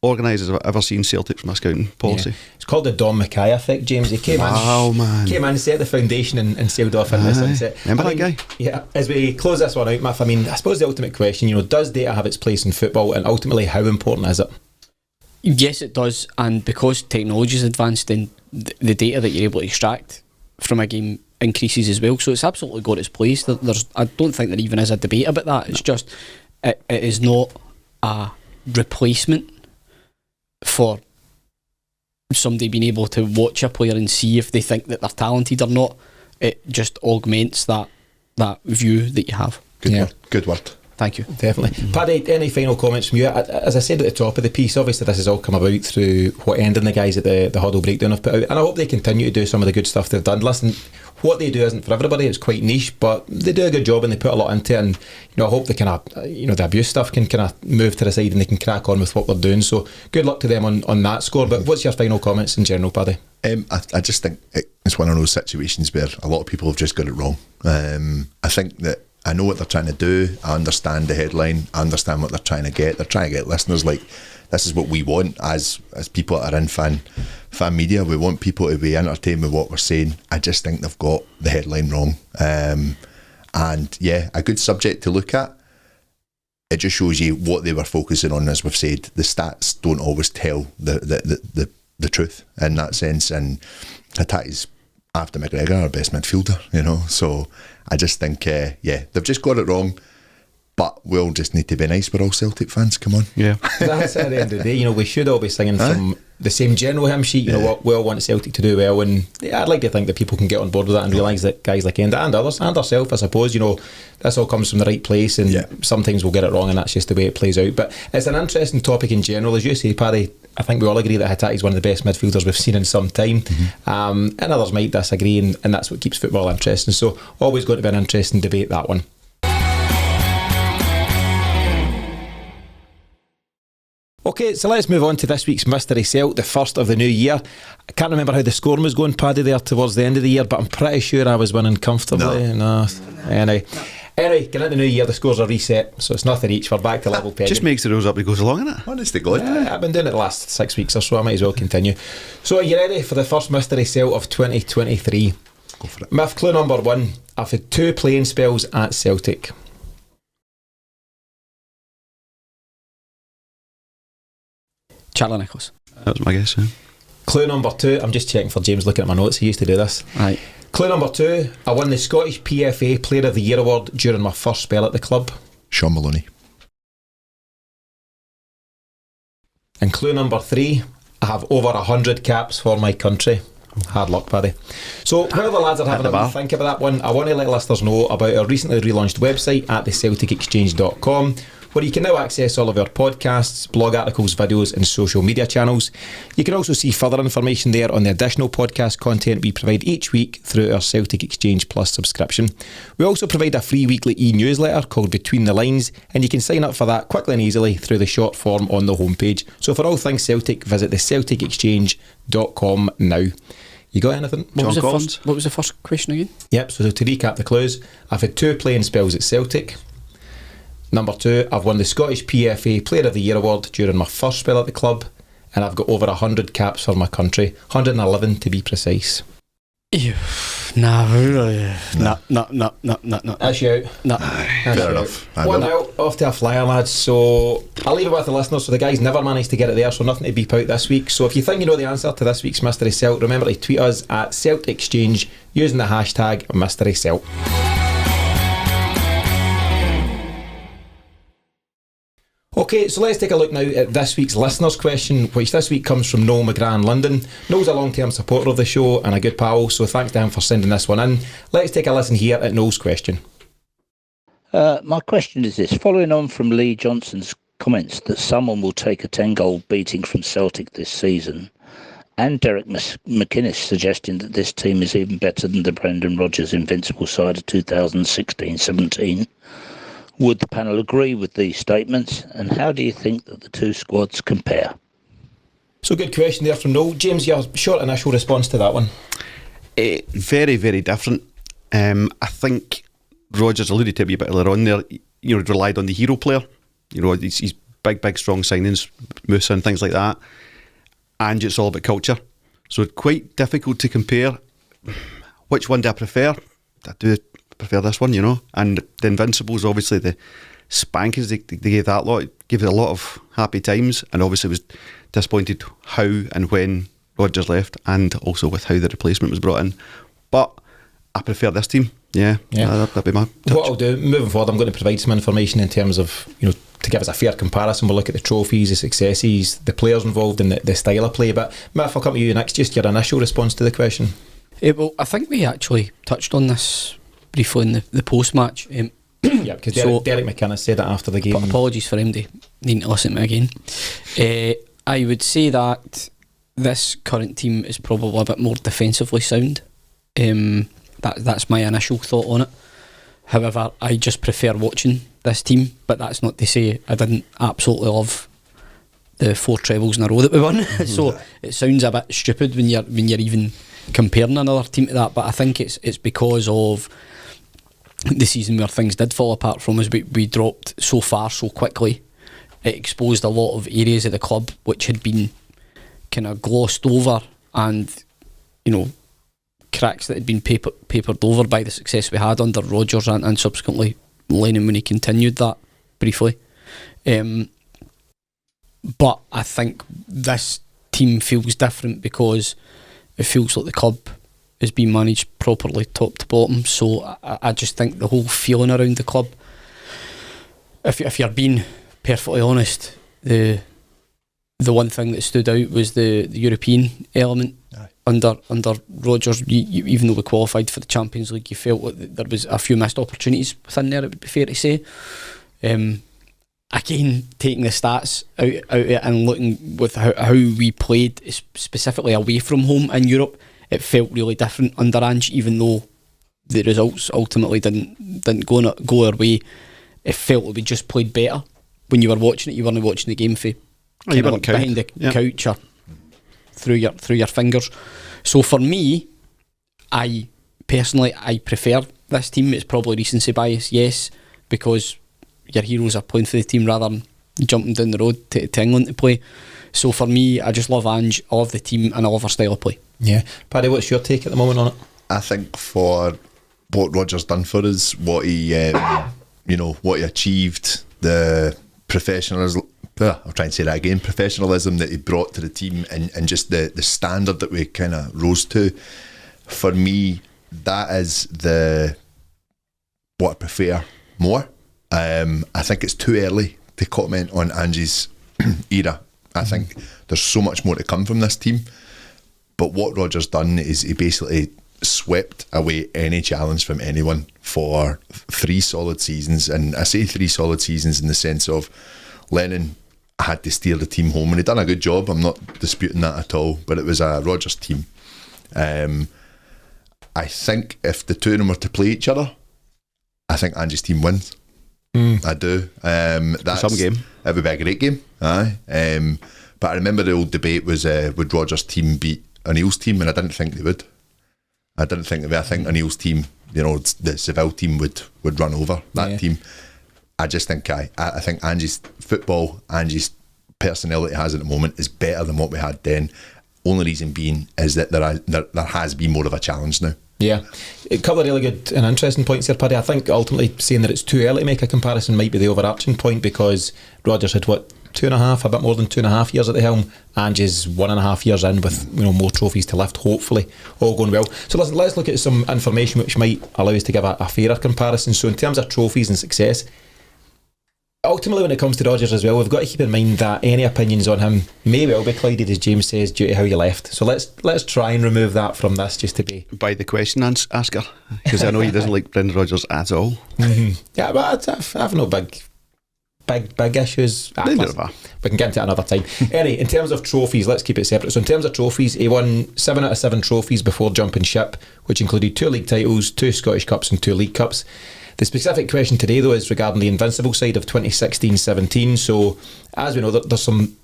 organised as I've ever seen Celtic from a scouting policy. It's called the Don Mackay effect, James. He came in, set the foundation and sailed off in this sunset. Remember that guy? Yeah. As we close this one out, Matt, I suppose the ultimate question, does data have its place in football, and ultimately how important is it? Yes, it does, and because technology is advanced, then the data that you're able to extract from a game increases as well. So it's absolutely got its place. I don't think there even is a debate about that. It's just it is not a replacement for somebody being able to watch a player and see if they think that they're talented or not. It just augments that view that you have. Good word. Thank you. Definitely. Paddy, any final comments from you? As I said at the top of the piece, obviously this has all come about through what Ending the guys at the Huddle Breakdown have put out, and I hope they continue to do some of the good stuff they've done. Listen, what they do isn't for everybody, it's quite niche, but they do a good job and they put a lot into it, and I hope they kind of, the abuse stuff can kind of move to the side and they can crack on with what they're doing. So good luck to them on that score. But what's your final comments in general, Paddy? I just think it's one of those situations where a lot of people have just got it wrong. I think that I know what they're trying to do. I understand the headline. I understand what they're trying to get. They're trying to get listeners. Like, this is what we want as people that are in fan media. We want people to be entertained with what we're saying. I just think they've got the headline wrong. And yeah, a good subject to look at. It just shows you what they were focusing on. As we've said, the stats don't always tell the truth in that sense. And Hatate's, after McGregor, our best midfielder, so I just think they've just got it wrong, but we'll just need to be nice. We're all Celtic fans, come on. Yeah. That's at the end of the day, we should all be singing from the same general hymn sheet. What we all want Celtic to do well, and I'd like to think that people can get on board with that and realise that guys like Enda and others and ourselves, I suppose, this all comes from the right place, and sometimes we'll get it wrong, and that's just the way it plays out. But it's an interesting topic in general, as you say, Paddy. I think we all agree that Hatate is one of the best midfielders we've seen in some time, and others might disagree, and that's what keeps football interesting. So always going to be an interesting debate, that one. Okay, so let's move on to this week's Mystery Celt, the first of the new year. I can't remember how the scoring was going, Paddy, there towards the end of the year, but I'm pretty sure I was winning comfortably. No. Anyway, getting into the new year, the scores are reset, so it's nothing each. We're back to level pegging. Just makes the rules up as it goes along, innit? Honest to God. I've been doing it the last 6 weeks or so, I might as well continue. So are you ready for the first Mystery Celt of 2023? Go for it. Myth clue number 1. I've had 2 playing spells at Celtic. Charlie Nicholas. That was my guess, yeah. Clue number 2, I'm just checking for James looking at my notes, he used to do this. Right. Clue number 2, I won the Scottish PFA Player of the Year award during my first spell at the club. Sean Maloney. And clue number 3, I have over 100 caps for my country. Hard luck, Paddy. So while the lads are having a think about that one, I want to let listeners know about our recently relaunched website at thecelticexchange.com, where you can now access all of our podcasts, blog articles, videos and social media channels. You can also see further information there on the additional podcast content we provide each week through our Celtic Exchange Plus subscription. We also provide a free weekly e-newsletter called Between the Lines, and you can sign up for that quickly and easily through the short form on the homepage. So for all things Celtic, visit thecelticexchange.com now. You got anything? What was the first question again? Yep, so to recap the clues, I've had 2 playing spells at Celtic. Number 2, I've won the Scottish PFA Player of the Year award during my first spell at the club, and I've got over 100 caps for my country, 111 to be precise. No. That's you out. No. Fair enough. 1-0 off to a flyer, lads. So I'll leave it with the listeners. So the guys never managed to get it there, so nothing to beep out this week. So if you think you know the answer to this week's Mystery Celt, remember to tweet us at Celt Exchange using the hashtag Mystery Celt. Okay, so let's take a look now at this week's listeners' question, which this week comes from Noel McGrath in London. Noel's a long-term supporter of the show and a good pal, so thanks to him for sending this one in. Let's take a listen here at Noel's question. My question is this. Following on from Lee Johnson's comments that someone will take a 10-goal beating from Celtic this season, and Derek McInnes suggesting that this team is even better than the Brendan Rodgers Invincible side of 2016-17, would the panel agree with these statements, and how do you think that the two squads compare? So good question there from Noel. James, your short initial response to that one? Very, very different. I think Rodgers alluded to it a bit earlier on there. Relied on the hero player. He's big, strong signings, Musa and things like that. And it's all about culture. So quite difficult to compare. Which one do I prefer? I do prefer this one, And the Invincibles, obviously the spankers they gave that lot, gave it a lot of happy times, and obviously was disappointed how and when Rodgers left, and also with how the replacement was brought in. But I prefer this team. Yeah. That'd be my touch. What I'll do moving forward, I'm going to provide some information in terms of to give us a fair comparison. We'll look at the trophies, the successes, the players involved, and the style of play. But Matt, I'll come to you next. Just your initial response to the question. Well, I think we actually touched on this briefly in the post-match. Yeah, because Derek McInnes said it after the game. But apologies for him needing to listen to me again. I would say that this current team is probably a bit more defensively sound. That's my initial thought on it. However, I just prefer watching this team, but that's not to say I didn't absolutely love the 4 trebles in a row that we won. So it sounds a bit stupid when you're even comparing another team to that, but I think it's because of the season where things did fall apart from us. We dropped so far so quickly. It exposed a lot of areas of the club which had been kind of glossed over, and cracks that had been papered over by the success we had under Rodgers and subsequently Lennon when he continued that briefly. But I think this team feels different because it feels like the club is being managed properly top to bottom. So I just think the whole feeling around the club, if you're being perfectly honest, the one thing that stood out was the European element. Aye. Under Rodgers, even though we qualified for the Champions League, you felt like there was a few missed opportunities within there, it would be fair to say. Again, taking the stats out of it and looking with how we played, specifically away from home in Europe, it felt really different under Ange, even though the results ultimately didn't go our way. It felt like we just played better. When you were watching it, you weren't watching the game behind the couch or through your fingers. So for me, I personally prefer this team. It's probably recency bias, yes, because your heroes are playing for the team rather than jumping down the road to England to play. So for me, I just love Ange, I love the team, and I love our style of play. Yeah. Paddy, what's your take at the moment on it? I think for what Rodgers done for us, what he what he achieved, the professionalism, I'll try and say that again, professionalism that he brought to the team, and just the standard that we kind of rose to, for me, that is what I prefer more. I think it's too early to comment on Ange's era. I think there's so much more to come from this team, but what Rodgers done is he basically swept away any challenge from anyone for 3 solid seasons. And I say 3 solid seasons in the sense of Lennon had to steer the team home, and he done a good job. I'm not disputing that at all, but it was a Rodgers team. I think if the two of them were to play each other, I think Ange's team wins. I do. That's some game. It would be a great game. Aye. But I remember the old debate was would Rodgers' team beat O'Neill's team, and I didn't think they would. I think O'Neill's team, the Seville team would run over that team. I just think I think Ange's football, Ange's personnel that he has at the moment is better than what we had then. Only reason being is that there has been more of a challenge now. Yeah, a couple of really good and interesting points there, Paddy. I think ultimately saying that it's too early to make a comparison might be the overarching point, because Rodgers had, what, 2.5, a bit more than 2.5 years at the helm. Ange is 1.5 years in with more trophies to lift, hopefully, all going well. So listen, let's look at some information which might allow us to give a fairer comparison. So in terms of trophies and success, ultimately when it comes to Rodgers as well, we've got to keep in mind that any opinions on him may well be clouded, as James says, due to how you left. So let's try and remove that from this, just to be by the question asker, because I know he doesn't like Brendan Rodgers at all. Mm-hmm. Yeah, but I've no big issues. We can get into it another time. Anyway, in terms of trophies, let's keep it separate. So in terms of trophies, he won 7 out of 7 trophies before jumping ship, which included 2 league titles, 2 Scottish Cups and 2 League Cups. The specific question today, though, is regarding the Invincibles side of 2016-17. So as we know, there's some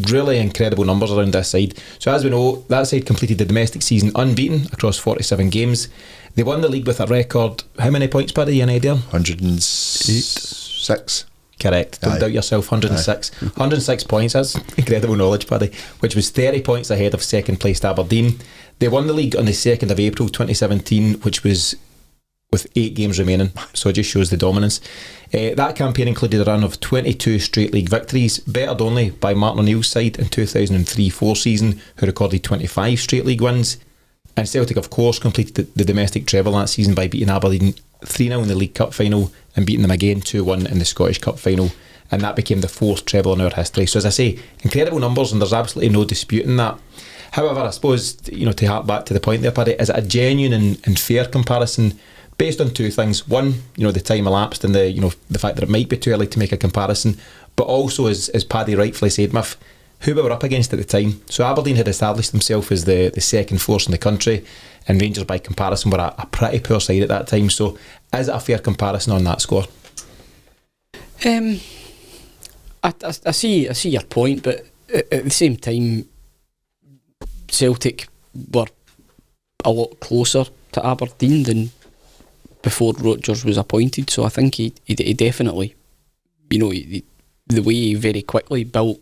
really incredible numbers around this side. So as we know, that side completed the domestic season unbeaten across 47 games. They won the league with a record, how many points, Paddy? Any idea? 106. Correct. Don't doubt yourself. 106. 106 points. That's incredible knowledge, Paddy. Which was 30 points ahead of second placed Aberdeen. They won the league on the 2nd of April 2017, which was with 8 games remaining. So it just shows the dominance. That campaign included a run of 22 straight league victories, bettered only by Martin O'Neill's side in 2003-04 season, who recorded 25 straight league wins. And Celtic, of course, completed the domestic treble that season by beating Aberdeen 3-0 in the League Cup final and beating them again 2-1 in the Scottish Cup final. And that became the 4th treble in our history. So as I say, incredible numbers, and there's absolutely no disputing that. However, I suppose, to hark back to the point there, Paddy, is it a genuine and fair comparison based on 2 things? One, the time elapsed and the fact that it might be too early to make a comparison, but also, as Paddy rightfully said, Miff, who we were up against at the time. So Aberdeen had established themselves as the second force in the country, and Rangers by comparison were a pretty poor side at that time. So is it a fair comparison on that score? I see your point, but at the same time, Celtic were a lot closer to Aberdeen than before Rodgers was appointed. So I think he definitely, the way he very quickly built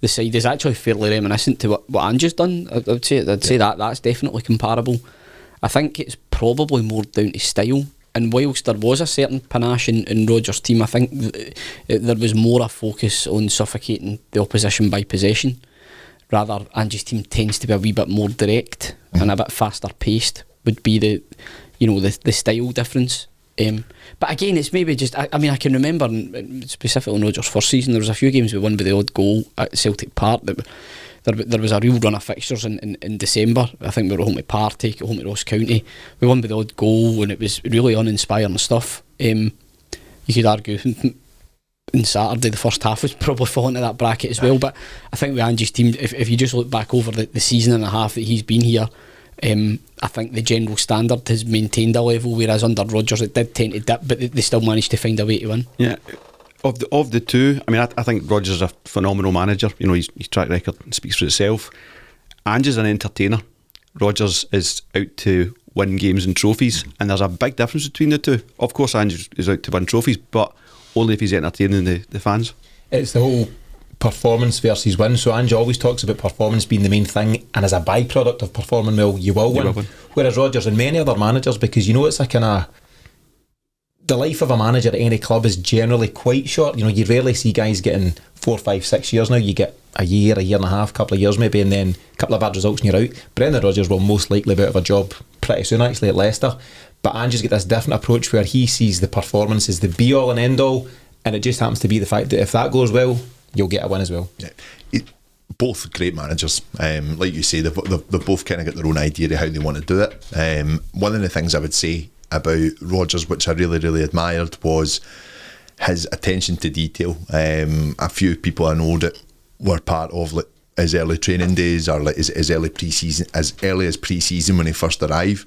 the side is actually fairly reminiscent to what Ange's done. I'd say that's definitely comparable. I think it's probably more down to style. And whilst there was a certain panache in Rodgers' team, I think there was more a focus on suffocating the opposition by possession. Rather, Ange's team tends to be a wee bit more direct and a bit faster paced. Would be the style difference. But again, it's maybe just, I mean, I can remember specifically in Rodgers' first season, there was a few games we won by the odd goal at Celtic Park. There was a real run of fixtures in December. I think we were home to Partick, home to Ross County. We won by the odd goal, and it was really uninspiring stuff. You could argue on Saturday the first half was probably falling into that bracket as well. But I think with Ange's team, if you just look back over the season and a half that he's been here, I think the general standard has maintained a level, whereas under Rodgers it did tend to dip, but they still managed to find a way to win. Yeah. Of the two, I mean, I think Rodgers is a phenomenal manager. His track record speaks for itself. Ange is an entertainer. Rodgers is out to win games and trophies, and there's a big difference between the two. Of course, Ange is out to win trophies, but only if he's entertaining the fans. It's the whole performance versus win. So Ange always talks about performance being the main thing, and as a byproduct of performing well, you will win. Whereas Rodgers and many other managers, because it's a kind of, the life of a manager at any club is generally quite short. You rarely see guys getting 4, 5, 6 years now. You get a year and a half, couple of years maybe, and then a couple of bad results and you're out. Brendan Rodgers will most likely be out of a job pretty soon, actually, at Leicester. But Ange's got this different approach where he sees the performance as the be all and end all, and it just happens to be the fact that if that goes well, you'll get a win as well. Yeah. Both great managers. Like you say, they've both kind of got their own idea of how they want to do it. One of the things I would say about Rodgers, which I really, really admired, was his attention to detail. A few people I know that were part of his early training days, or his early pre-season, as early as pre-season when he first arrived,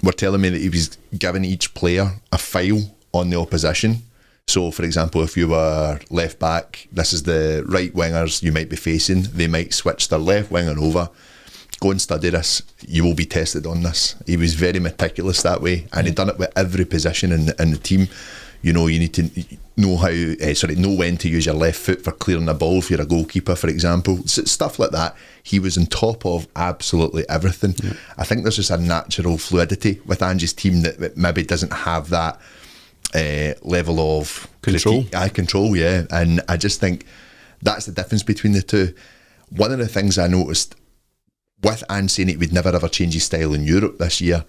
were telling me that he was giving each player a file on the opposition. So, for example, if you were left back, this is the right wingers you might be facing. They might switch their left winger over. Go and study this. You will be tested on this. He was very meticulous that way, and he'd done it with every position in the team. You need to know know when to use your left foot for clearing the ball if you're a goalkeeper, for example. Stuff like that. He was on top of absolutely everything. Yeah. I think there's just a natural fluidity with Ange's team that maybe doesn't have that level of control. Control, yeah. And I just think that's the difference between the two. One of the things I noticed with Ange saying he would never ever change his style in Europe this year,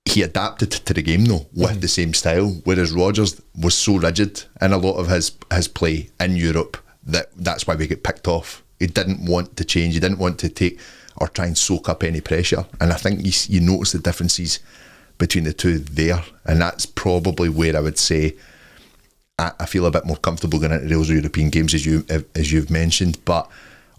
he adapted to the game though with the same style, whereas Rodgers was so rigid in a lot of his play in Europe that's why we get picked off. He didn't want to change, he didn't want to take or try and soak up any pressure, and I think you notice the differences between the two there, and that's probably where I would say I feel a bit more comfortable going into those European games as you've mentioned. But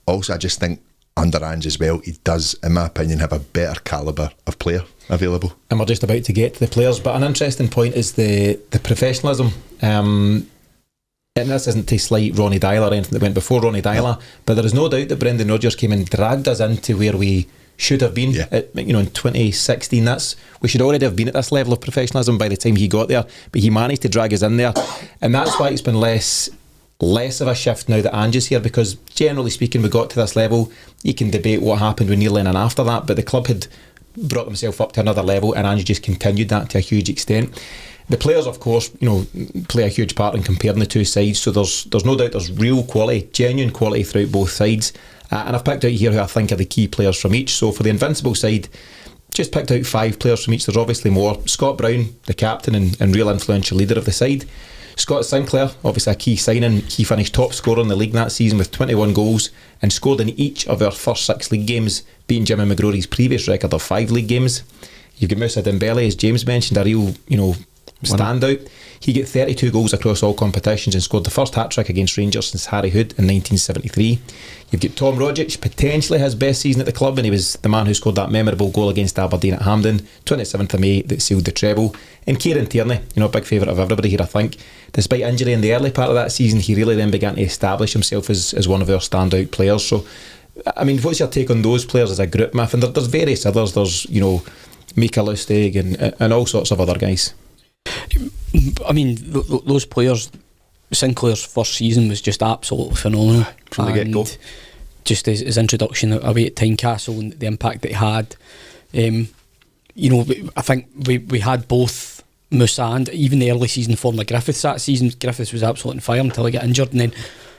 also I just think under Ange as well, he does, in my opinion, have a better calibre of player available. And we're just about to get to the players, but an interesting point is the professionalism. And this isn't to slight Ronnie Dyler or anything that went before Ronnie Dyler, but there is no doubt that Brendan Rodgers came and dragged us into where we should have been in 2016. We should already have been at this level of professionalism by the time he got there, but he managed to drag us in there, and that's why it's been less of a shift now that Ange is here, because generally speaking we got to this level. You can debate what happened with Neil Lennon after that, but the club had brought themselves up to another level, and Ange just continued that to a huge extent. The players, of course, play a huge part in comparing the two sides, so there's no doubt there's real quality, genuine quality throughout both sides, and I've picked out here who I think are the key players from each. So for the Invincible side, just picked out 5 players from each. There's obviously more. Scott Brown, the captain and real influential leader of the side. Scott Sinclair, obviously a key signing. He finished top scorer in the league that season with 21 goals and scored in each of our first 6 league games, beating Jimmy McGrory's previous record of 5 league games. You've got Moussa Dembele, as James mentioned, a real standout. He got 32 goals across all competitions and scored the first hat-trick against Rangers since Harry Hood in 1973. You've got Tom Rogic, potentially his best season at the club, and he was the man who scored that memorable goal against Aberdeen at Hampden, 27th of May, that sealed the treble. And Kieran Tierney, a big favourite of everybody here, I think. Despite injury in the early part of that season, he really then began to establish himself as one of our standout players. So, I mean, what's your take on those players as a group, Miff? And there's various others. There's, Mika Lustig and all sorts of other guys. I mean, those players, Sinclair's first season was just absolutely phenomenal from the get-go. Just his introduction away at Tynecastle and the impact that he had. I think we had both Moussa and even the early season form of Griffiths that season. Griffiths was absolutely on fire until he got injured, and then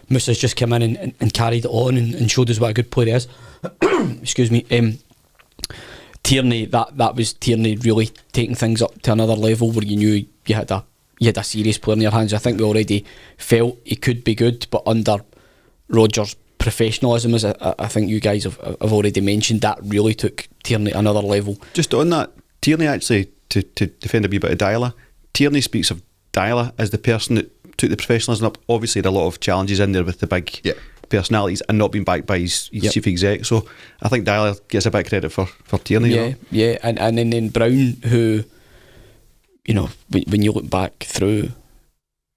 Moussa's just come in and carried it on and showed us what a good player he is. Excuse me. Tierney, that was Tierney really taking things up to another level where you knew you had a serious player in your hands. I think we already felt he could be good, but under Rodgers' professionalism, as I think you guys have already mentioned, that really took Tierney another level. Just on that, Tierney actually, to defend a wee bit of Dyler, Tierney speaks of Dyler as the person that took the professionalism up. Obviously there are a lot of challenges in there with the big personalities and not being backed by his chief exec, so I think Dyler gets a bit of credit for Tierney. And then Brown, who, when you look back through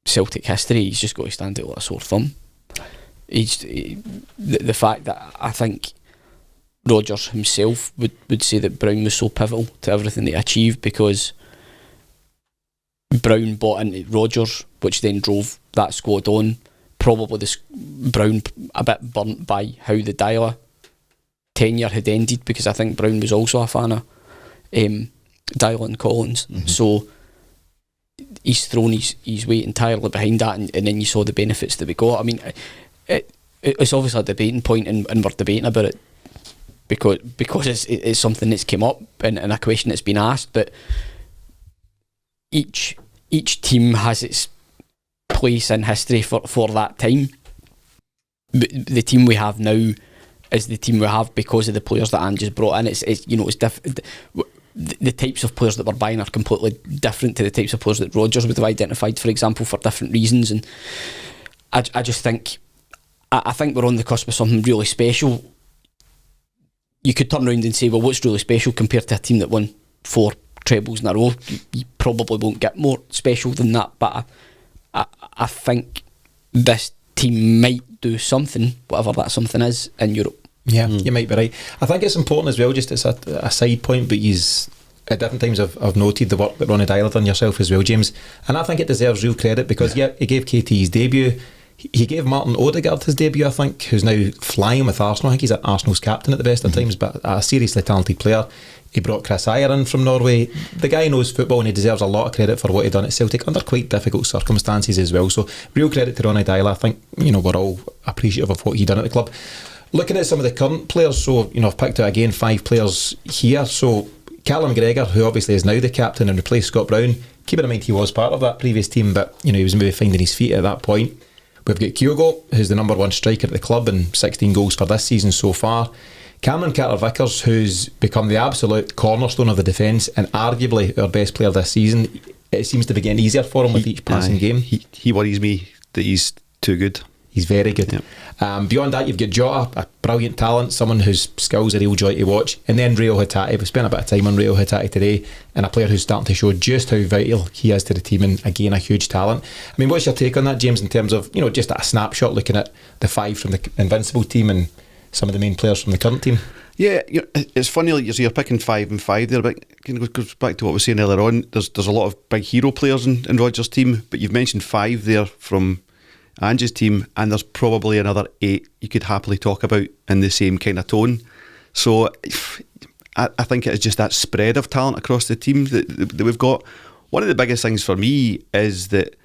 Celtic history, he's just got to stand out like a sore thumb. The fact that I think Rodgers himself would say that Brown was so pivotal to everything they achieved, because Brown bought into Rodgers, which then drove that squad on. Probably Brown a bit burnt by how the Dyler tenure had ended, because I think Brown was also a fan of Dyler and Collins. Mm-hmm. So he's thrown his weight entirely behind that, and then you saw the benefits that we got. I mean, it's obviously a debating point, and we're debating about it because it's something that's come up and a question that's been asked, but each team has its place in history for that time. The team we have now is the team we have because of the players that Ange has brought in. It's different. The types of players that we're buying are completely different to the types of players that Rodgers would have identified, for example, for different reasons. And I just think I think we're on the cusp of something really special. You could turn around and say, well, what's really special compared to a team that won 4 trebles in a row? You probably won't get more special than that, but I think this team might do something, whatever that something is, in Europe. Yeah, you might be right. I think it's important as well, just as a side point, but at different times I've noted the work that Ronnie Dyler done yourself as well, James, and I think it deserves real credit because he gave KT his debut. He gave Martin Odegaard his debut, I think, who's now flying with Arsenal. I think he's Arsenal's captain at the best of times, but a seriously talented player. He brought Chris Ayer in from Norway. The guy knows football and he deserves a lot of credit for what he done at Celtic under quite difficult circumstances as well. So real credit to Ronnie Dyler. I think, we're all appreciative of what he done at the club. Looking at some of the current players, so I've picked out again 5 players here. So Callum Gregor, who obviously is now the captain and replaced Scott Brown, keeping in mind he was part of that previous team, but he was maybe finding his feet at that point. We've got Kyogo, who's the number 1 striker at the club and 16 goals for this season so far. Cameron Carter-Vickers, who's become the absolute cornerstone of the defence and arguably our best player this season. It seems to be getting easier for him with each passing game. He worries me that he's too good. He's very good. Yep. Beyond that, you've got Jota, a brilliant talent, someone whose skills are a real joy to watch. And then Rio Hatate. We spent a bit of time on Rio Hatate today, and a player who's starting to show just how vital he is to the team, and again, a huge talent. I mean, what's your take on that, James, in terms of, just a snapshot looking at the 5 from the Invincible team and some of the main players from the current team? Yeah, it's funny, like you're picking 5 and 5 there, but it goes back to what we were saying earlier on. There's a lot of big hero players in Rodgers' team, but you've mentioned 5 there from Ange's team, and there's probably another 8 you could happily talk about in the same kind of tone. So I think it is just that spread of talent across the team that we've got. One of the biggest things for me is that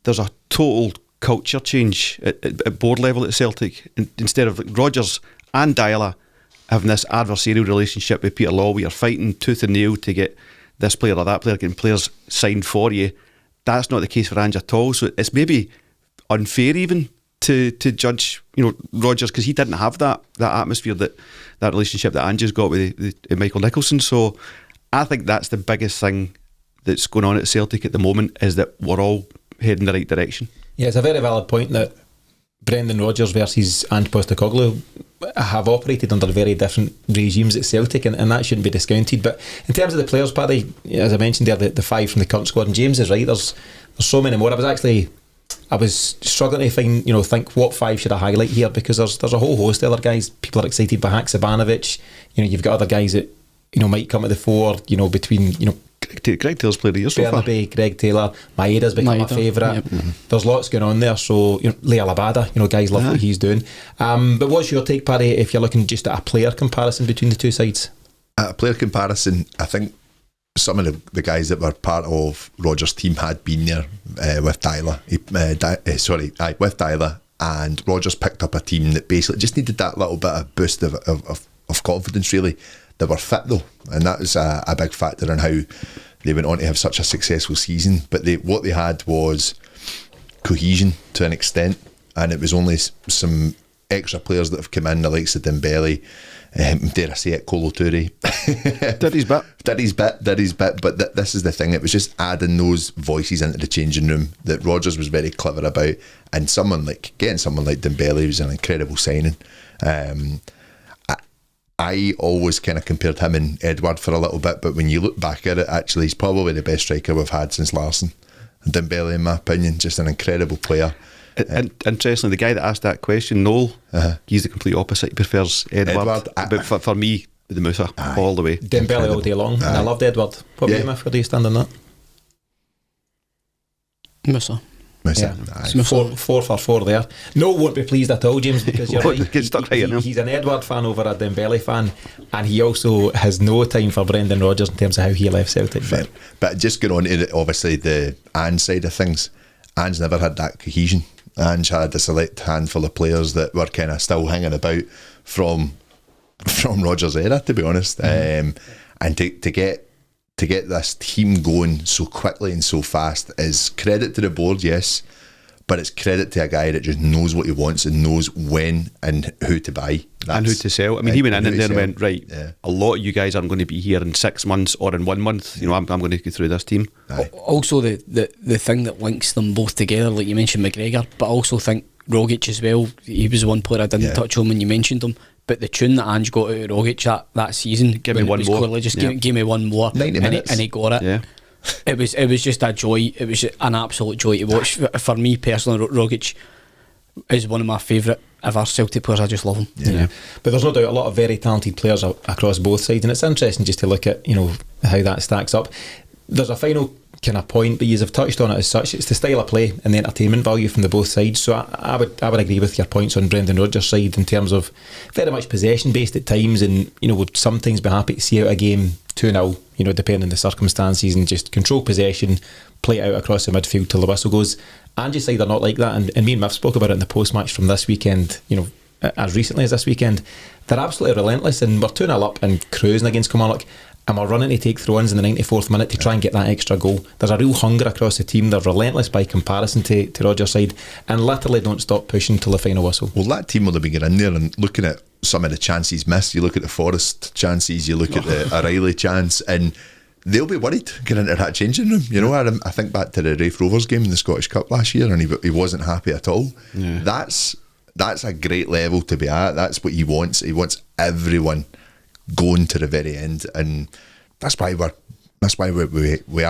there's a total culture change at board level at Celtic. Instead of Rodgers and Dyler having this adversarial relationship with Peter Law, we are fighting tooth and nail to get this player or that player, getting players signed for you. That's not the case for Ange at all. So it's maybe unfair even to judge Rodgers, because he didn't have that atmosphere, that relationship that Ange's got with Michael Nicholson. So I think that's the biggest thing that's going on at Celtic at the moment, is that we're all heading the right direction. Yeah, it's a very valid point that Brendan Rodgers versus Ange Postecoglou have operated under very different regimes at Celtic, and that shouldn't be discounted. But in terms of the players, Paddy, as I mentioned there, the 5 from the current squad, and James is right, there's so many more. I was struggling to think what 5 should I highlight here, because there's a whole host of other guys. People are excited by Haksabanovic. You've got other guys that might come at the fore, between Greg Taylor's played a year so far. Greg Taylor, Maeda's become my favourite. Yep. Mm-hmm. There's lots going on there. So Leah Labada, guys love what he's doing. But what's your take, Paddy, if you're looking just at a player comparison between the two sides? At a player comparison, I think some of the guys that were part of Rodgers' team had been there with Dyler. With Dyler, and Rodgers picked up a team that basically just needed that little bit of boost of confidence, really. They were fit though, and that was a big factor in how they went on to have such a successful season. But what they had was cohesion to an extent, and it was only some extra players that have come in, the likes of Dembele, dare I say it, Kolo Toure. Did his bit, but this is the thing, it was just adding those voices into the changing room that Rodgers was very clever about, and getting someone like Dembele was an incredible signing. I always kind of compared him and Edward for a little bit, but when you look back at it, actually he's probably the best striker we've had since Larsson. And Dembele, in my opinion, just an incredible player. And interestingly, the guy that asked that question, Noel, he's the complete opposite. He prefers Edward. But for me, the Musa all the way. Dembele all day long. And I loved Edward. What about him? Where do you stand on that? Musa. Yeah. 4 for 4 there. No, won't be pleased at all, James, because you're right. He's an Edward fan over a Dembele fan, and he also has no time for Brendan Rodgers in terms of how he left Celtic. But just going on to obviously the Ange side of things, Ange never had that cohesion. Ange had a select handful of players that were kind of still hanging about from Rodgers' era, to be honest. And to get this team going so quickly and so fast is credit to the board, yes, but it's credit to a guy that just knows what he wants and knows when and who to buy. And who to sell. I mean, he went in there and went, right, a lot of you guys aren't going to be here in 6 months or in 1 month. I'm going to go through this team. Also, the thing that links them both together, like you mentioned McGregor, but I also think Rogic as well. He was the one player I didn't touch on when you mentioned him. But the tune that Ange got out of Rogic that season, give me one more. Give me one more, 90 minutes. And he got it. Yeah. It was just a joy. It was an absolute joy to watch. For me personally, Rogic is one of my favourite ever. Celtic players, I just love them. Yeah. But there's no doubt a lot of very talented players across both sides, and it's interesting just to look at, you know, how that stacks up. There's a final kind of point, but you have touched on it as such. It's the style of play and the entertainment value from the both sides. So I would agree with your points on Brendan Rodgers' side in terms of very much possession based at times, and you know, would sometimes be happy to see out a game 2-0, you know, depending on the circumstances, and just control possession, play it out across the midfield till the whistle goes. Ange's side are not like that, and me and Miff spoke about it in the post-match from this weekend, you know, as recently as this weekend. They're absolutely relentless, and we're 2-0 up and cruising against Kilmarnock, and we're running to take throw-ins in the 94th minute to try and get that extra goal. There's a real hunger across the team. They're relentless by comparison to Rodgers' side, and literally don't stop pushing till the final whistle. Well, that team will have been getting in there and looking at some of the chances missed. You look at the Forest chances, you look at the O'Reilly chance, and they'll be worried getting into that changing room. You know, I think back to the Rafe Rovers game in the Scottish Cup last year, and he wasn't happy at all. Yeah. That's a great level to be at. That's what he wants. He wants everyone going to the very end, and that's why we are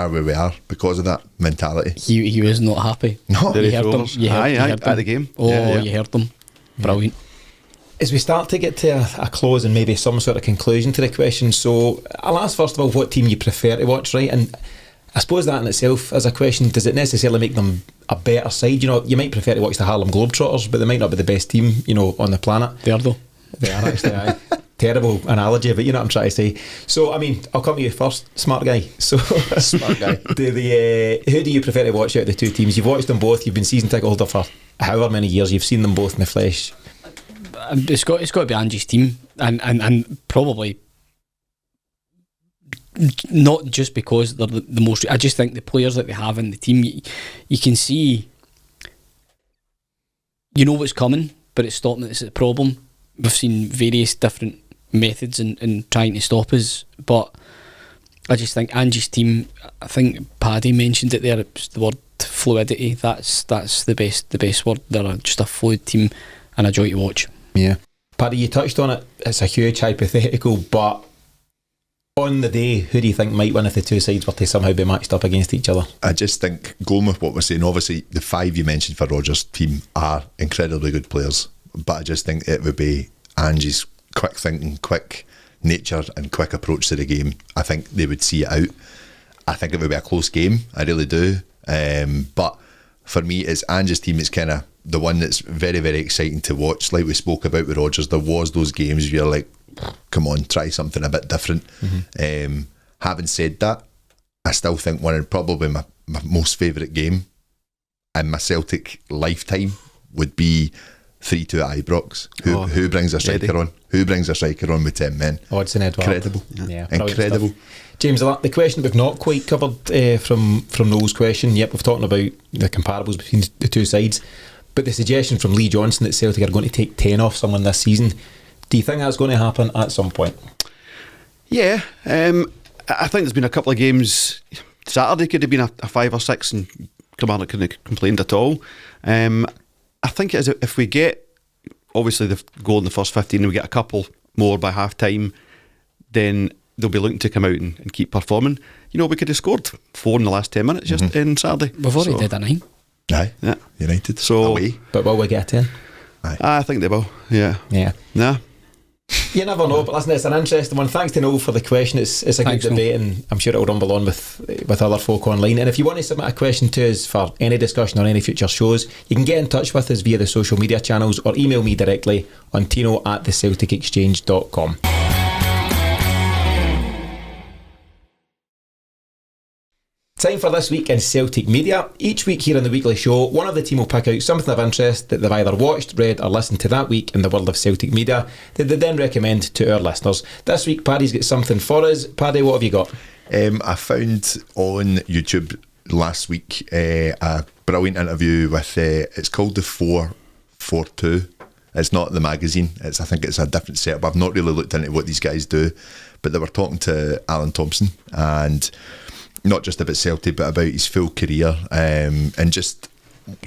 where we are, because of that mentality. He was not happy. No, you heard them. You heard them at the game. Oh, you heard them. Brilliant. As we start to get to a close and maybe some sort of conclusion to the question, so I'll ask first of all what team you prefer to watch, right? And I suppose that in itself is a question. Does it necessarily make them a better side? You know, you might prefer to watch the Harlem Globetrotters, but they might not be the best team, you know, on the planet. They are though. They are actually. Aye. Terrible analogy, but you know what I'm trying to say. So, I mean, I'll come to you first, smart guy. So, smart guy. Who do you prefer to watch out of the two teams? You've watched them both. You've been season ticket holder for however many years. You've seen them both in the flesh. It's got to be Ange's team, and probably not just because they're the most. I just think the players that they have in the team, you can see, you know what's coming, but it's stopping. It's a problem. We've seen various different methods in trying to stop us, but I just think Ange's team, I think Paddy mentioned it there, it's the word fluidity. That's the best word. They're just a fluid team and a joy to watch. Yeah. Paddy, you touched on it. It's a huge hypothetical, but on the day, who do you think might win if the two sides were to somehow be matched up against each other? I just think, going with what we're saying, obviously the five you mentioned for Rodgers' team are incredibly good players, but I just think it would be Ange's quick thinking, quick nature and quick approach to the game. I think they would see it out. I think it would be a close game, I really do, but for me it's Ange's team. It's kind of the one that's very, very exciting to watch. Like we spoke about with Rodgers, there was those games where you're like, come on, try something a bit different. Having said that, I still think one of probably my most favourite game in my Celtic lifetime would be 3-2 at Ibrox. Who brings a striker on? Who brings a striker on with 10 men? Odsonne Edouard. Incredible. Yeah, incredible. James, the question we've not quite covered from Noel's question. Yep, we've talked about the comparables between the two sides, but the suggestion from Lee Johnson that Celtic are going to take 10 off someone this season, do you think that's going to happen at some point? Yeah, I think there's been a couple of games. Saturday could have been a 5 or 6 and Kilmarnock couldn't have complained at all. I think it is, if we get obviously the goal in the first 15 and we get a couple more by half time, then they'll be looking to come out and keep performing. You know, we could have scored 4 in the last 10 minutes just in Saturday. We've already did a 9. Aye, yeah. United. So, away. But will we get a 10? Aye. I think they will. Yeah. Nah. You never know, but listen, it's an interesting one. Thanks to Noel for the question. It's a good debate, and I'm sure it'll rumble on with other folk online. And if you want to submit a question to us for any discussion on any future shows, you can get in touch with us via the social media channels or email me directly on tino@thecelticexchange.com. Time for This Week in Celtic Media. Each week here on the weekly show, one of the team will pick out something of interest that they've either watched, read or listened to that week in the world of Celtic media that they then recommend to our listeners. This week Paddy's got something for us. Paddy, what have you got? I found on YouTube last week a brilliant interview with, it's called the 442. It's not the magazine, I think it's a different setup. I've not really looked into what these guys do, but they were talking to Alan Thompson, and not just about Celtic but about his full career, and just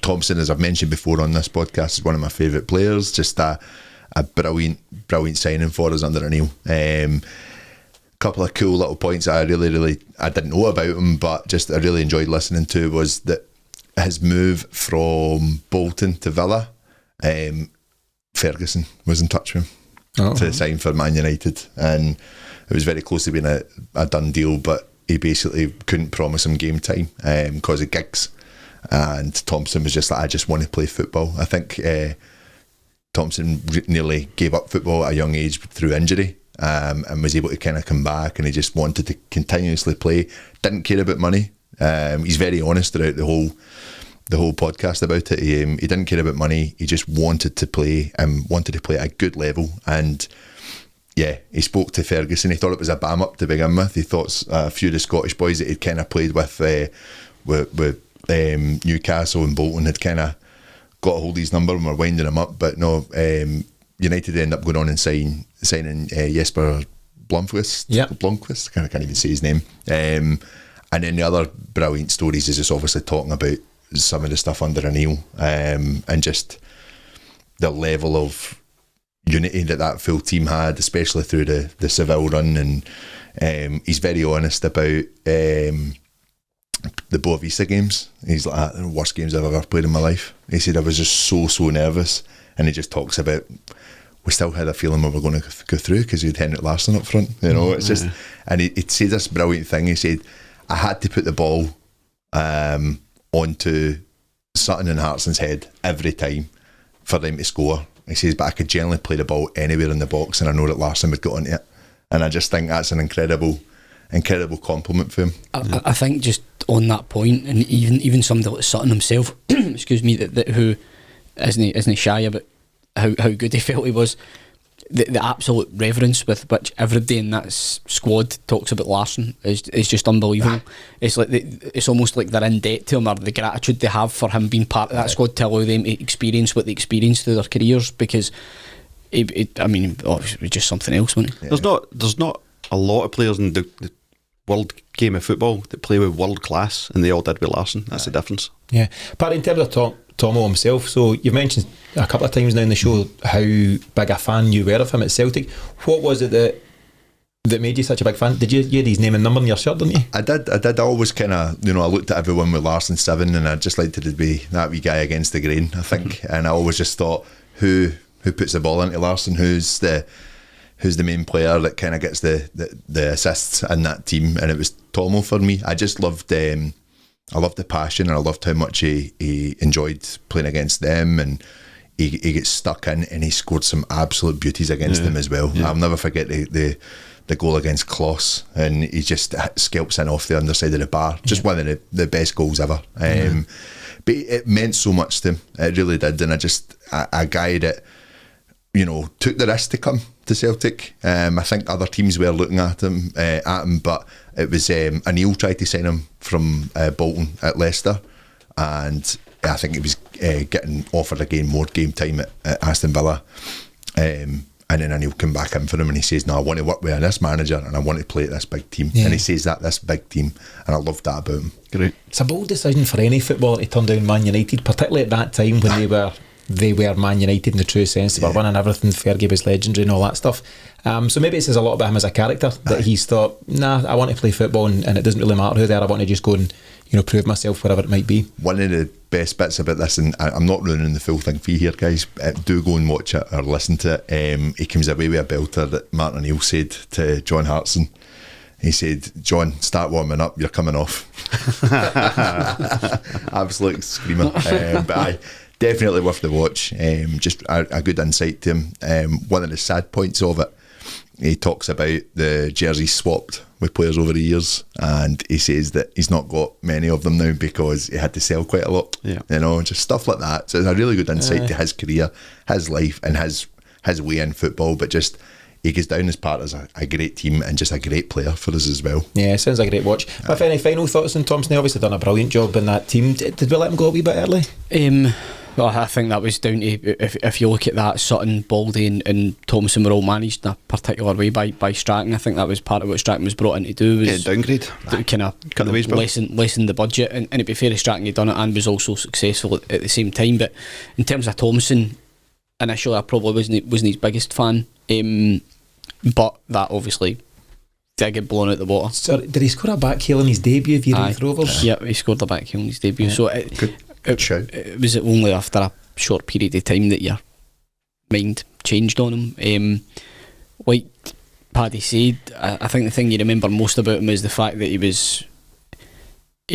Thompson, as I've mentioned before on this podcast, is one of my favourite players. Just a brilliant signing for us under O'Neill. Couple of cool little points I really I didn't know about him, but just I really enjoyed listening to was that his move from Bolton to Villa, Ferguson was in touch with him to sign for Man United, and it was very close to being a done deal, but he basically couldn't promise him game time because of gigs. And Thompson was just like, I just want to play football. I think Thompson nearly gave up football at a young age through injury, and was able to kind of come back, and he just wanted to continuously play. Didn't care about money. He's very honest throughout the whole podcast about it. He didn't care about money. He just wanted to play and wanted to play at a good level. And yeah, he spoke to Ferguson. He thought it was a bam up to begin with. He thought a few of the Scottish boys that he'd kind of played with Newcastle and Bolton had kind of got a hold of his number and were winding him up. But no, United ended up going on and signing Jesper Blomqvist. Yeah, Blomqvist. I can't even say his name. And then the other brilliant stories is just obviously talking about some of the stuff under O'Neill, and just the level of unity that full team had, especially through the Seville run. And he's very honest about the Boavista games. He's like, the worst games I've ever played in my life. He said, I was just so nervous. And he just talks about, we still had a feeling we were going to go through because we had Henrik Larsson up front. You know, it's just, and he'd say this brilliant thing. He said, I had to put the ball onto Sutton and Hartson's head every time for them to score. He says, but I could generally play the ball anywhere in the box, and I know that Larsson would get onto it. And I just think that's an incredible compliment for him. I think just on that point, and even somebody like Sutton himself, excuse me, that who isn't shy about how good he felt he was. The absolute reverence with which everybody in that squad talks about Larsson is just unbelievable. It's like it's almost like they're in debt to him, or the gratitude they have for him being part of that squad to allow them to experience what they experienced through their careers. Because obviously just something else, wasn't it? Yeah. There's not a lot of players in the world game of football that play with world class, and they all did with Larsson. That's the difference. Yeah, but in terms of Tomo himself, so you've mentioned a couple of times now in the show how big a fan you were of him at Celtic. What was it that made you such a big fan? Did you had his name and number in your shirt, didn't you? I did. I always kind of, I looked at everyone with Larsson 7, and I just liked to be that wee guy against the grain, I think. And I always just thought, who puts the ball into Larsson? Who's the main player that kind of gets the assists in that team? And it was Tomo for me. I just loved I loved the passion, and I loved how much he enjoyed playing against them, and he gets stuck in, and he scored some absolute beauties against them as well. Yeah. I'll never forget the goal against Kloss, and he just scalps in off the underside of the bar. Just one of the best goals ever. But it meant so much to him. It really did. And a guy that, took the risk to come to Celtic. I think other teams were looking at him, but it was O'Neill tried to sign him from Bolton at Leicester, and I think he was getting offered again more game time at Aston Villa, and then O'Neill came back in for him, and he says, no, I want to work with this manager, and I want to play at this big team. And he says this big team, and I loved that about him. Great. It's a bold decision for any footballer to turn down Man United, particularly at that time when they were Man United in the true sense. They were winning everything. Fergie was legendary and all that stuff. So maybe it says a lot about him as a character, that he's thought, I want to play football, and it doesn't really matter who they are. I want to just go and prove myself wherever it might be. One of the best bits about this, and I'm not ruining the full thing for you here, guys, do go and watch it or listen to it. He comes away with a belter that Martin O'Neill said to John Hartson. He said, John, start warming up, you're coming off. Absolute screamer. But definitely worth the watch. Just a good insight to him. One of the sad points of it, he talks about the jerseys swapped with players over the years, and he says that he's not got many of them now because he had to sell quite a lot. Just stuff like that. So it's a really good insight to his career, his life, and his way in football. But just he goes down as part of a great team and just a great player for us as well. Yeah, sounds like a great watch. But any final thoughts on Thompson? He obviously done a brilliant job in that team. Did we let him go a wee bit early? Well, I think that was down to, if you look at that, Sutton, Baldy and Thompson were all managed in a particular way by Strachan. I think that was part of what Strachan was brought in to do, was downgrade, kind of lessen the budget, and to be fair to Strachan, he'd done it and was also successful at the same time. But in terms of Thompson, initially I probably wasn't his biggest fan, but that obviously did get blown out the water. Sorry, did he score a back heel in his debut for Youth Rovers? Yeah, he scored a back heel in his debut. So Good shout. It was only after a short period of time that you're mind changed on him. Like Paddy said, I think the thing you remember most about him is the fact that he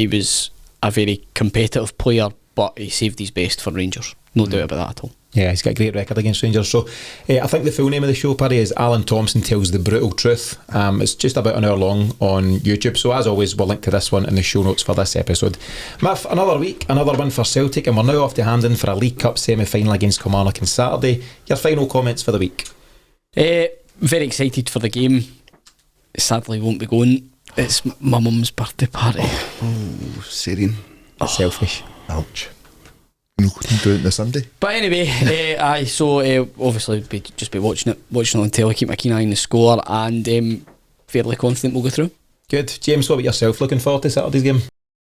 was a very competitive player, but he saved his best for Rangers. No doubt about that at all. Yeah, he's got a great record against Rangers. So I think the full name of the show, Paddy, is Alan Thompson Tells the Brutal Truth. It's just about an hour long on YouTube. So as always, we'll link to this one in the show notes for this episode. Miff, another week, another win for Celtic, and we're now off to Hampden for a League Cup semi-final against Kilmarnock on Saturday. Your final comments for the week? Very excited for the game. Sadly won't be going. It's my mum's birthday party. Oh, serene. Selfish. Ouch. No, couldn't do it on the Sunday. But anyway, obviously just be watching it on telly, keep my keen eye on the score, and fairly confident we'll go through. Good. James, what about yourself? Looking forward to Saturday's game?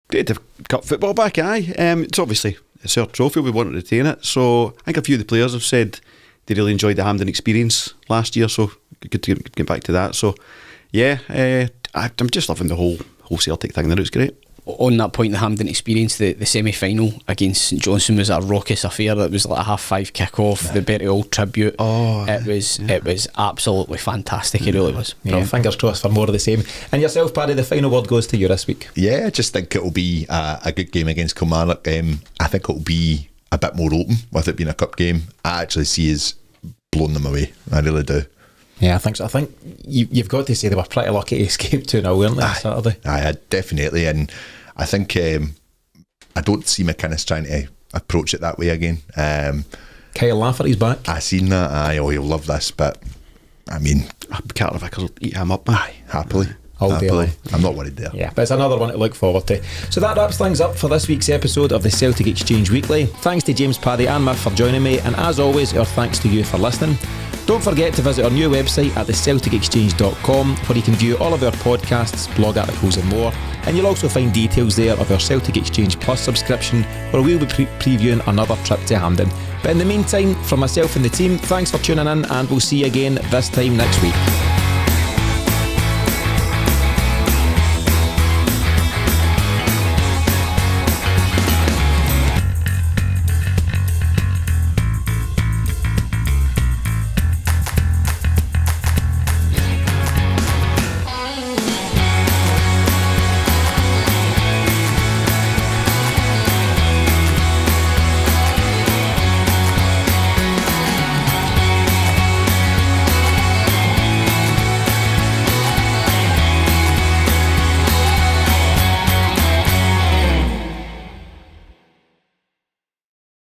Great to have cup football back, aye. It's obviously a our trophy, we want to retain it. So I think a few of the players have said they really enjoyed the Hampden experience last year, so good to get back to that. So yeah, I'm just loving the whole Celtic thing there. It's great. On that point, the Hampden experience, the semi-final against St Johnstone was a raucous affair. It was like a 5:30 kick-off, the Bertie Auld tribute. It was absolutely fantastic. It really was. Yeah, fingers crossed for more of the same. And yourself, Paddy, the final word goes to you this week. Yeah, I just think it'll be a good game against Kilmarnock. I think it'll be a bit more open with it being a cup game. I actually see us blowing them away. I really do. Yeah, I think so. I think you've got to say they were pretty lucky to escape 2-0, weren't they, on Saturday? Aye, definitely. And I think I don't see McInnes trying to approach it that way again. Kyle Lafferty's back. I seen that. Aye, he'll love this. But I mean, Carter Vickers will eat him up. Aye, happily. Day. I'm not worried there. Yeah, but it's another one to look forward to. So that wraps things up for this week's episode of the Celtic Exchange Weekly. Thanks to James, Paddy and Miff for joining me, and as always, our thanks to you for listening. Don't forget to visit our new website at thecelticexchange.com, where you can view all of our podcasts, blog articles and more, and you'll also find details there of our Celtic Exchange Plus subscription, where we'll be previewing another trip to Hampden. But in the meantime, from myself and the team, thanks for tuning in, and we'll see you again this time next week.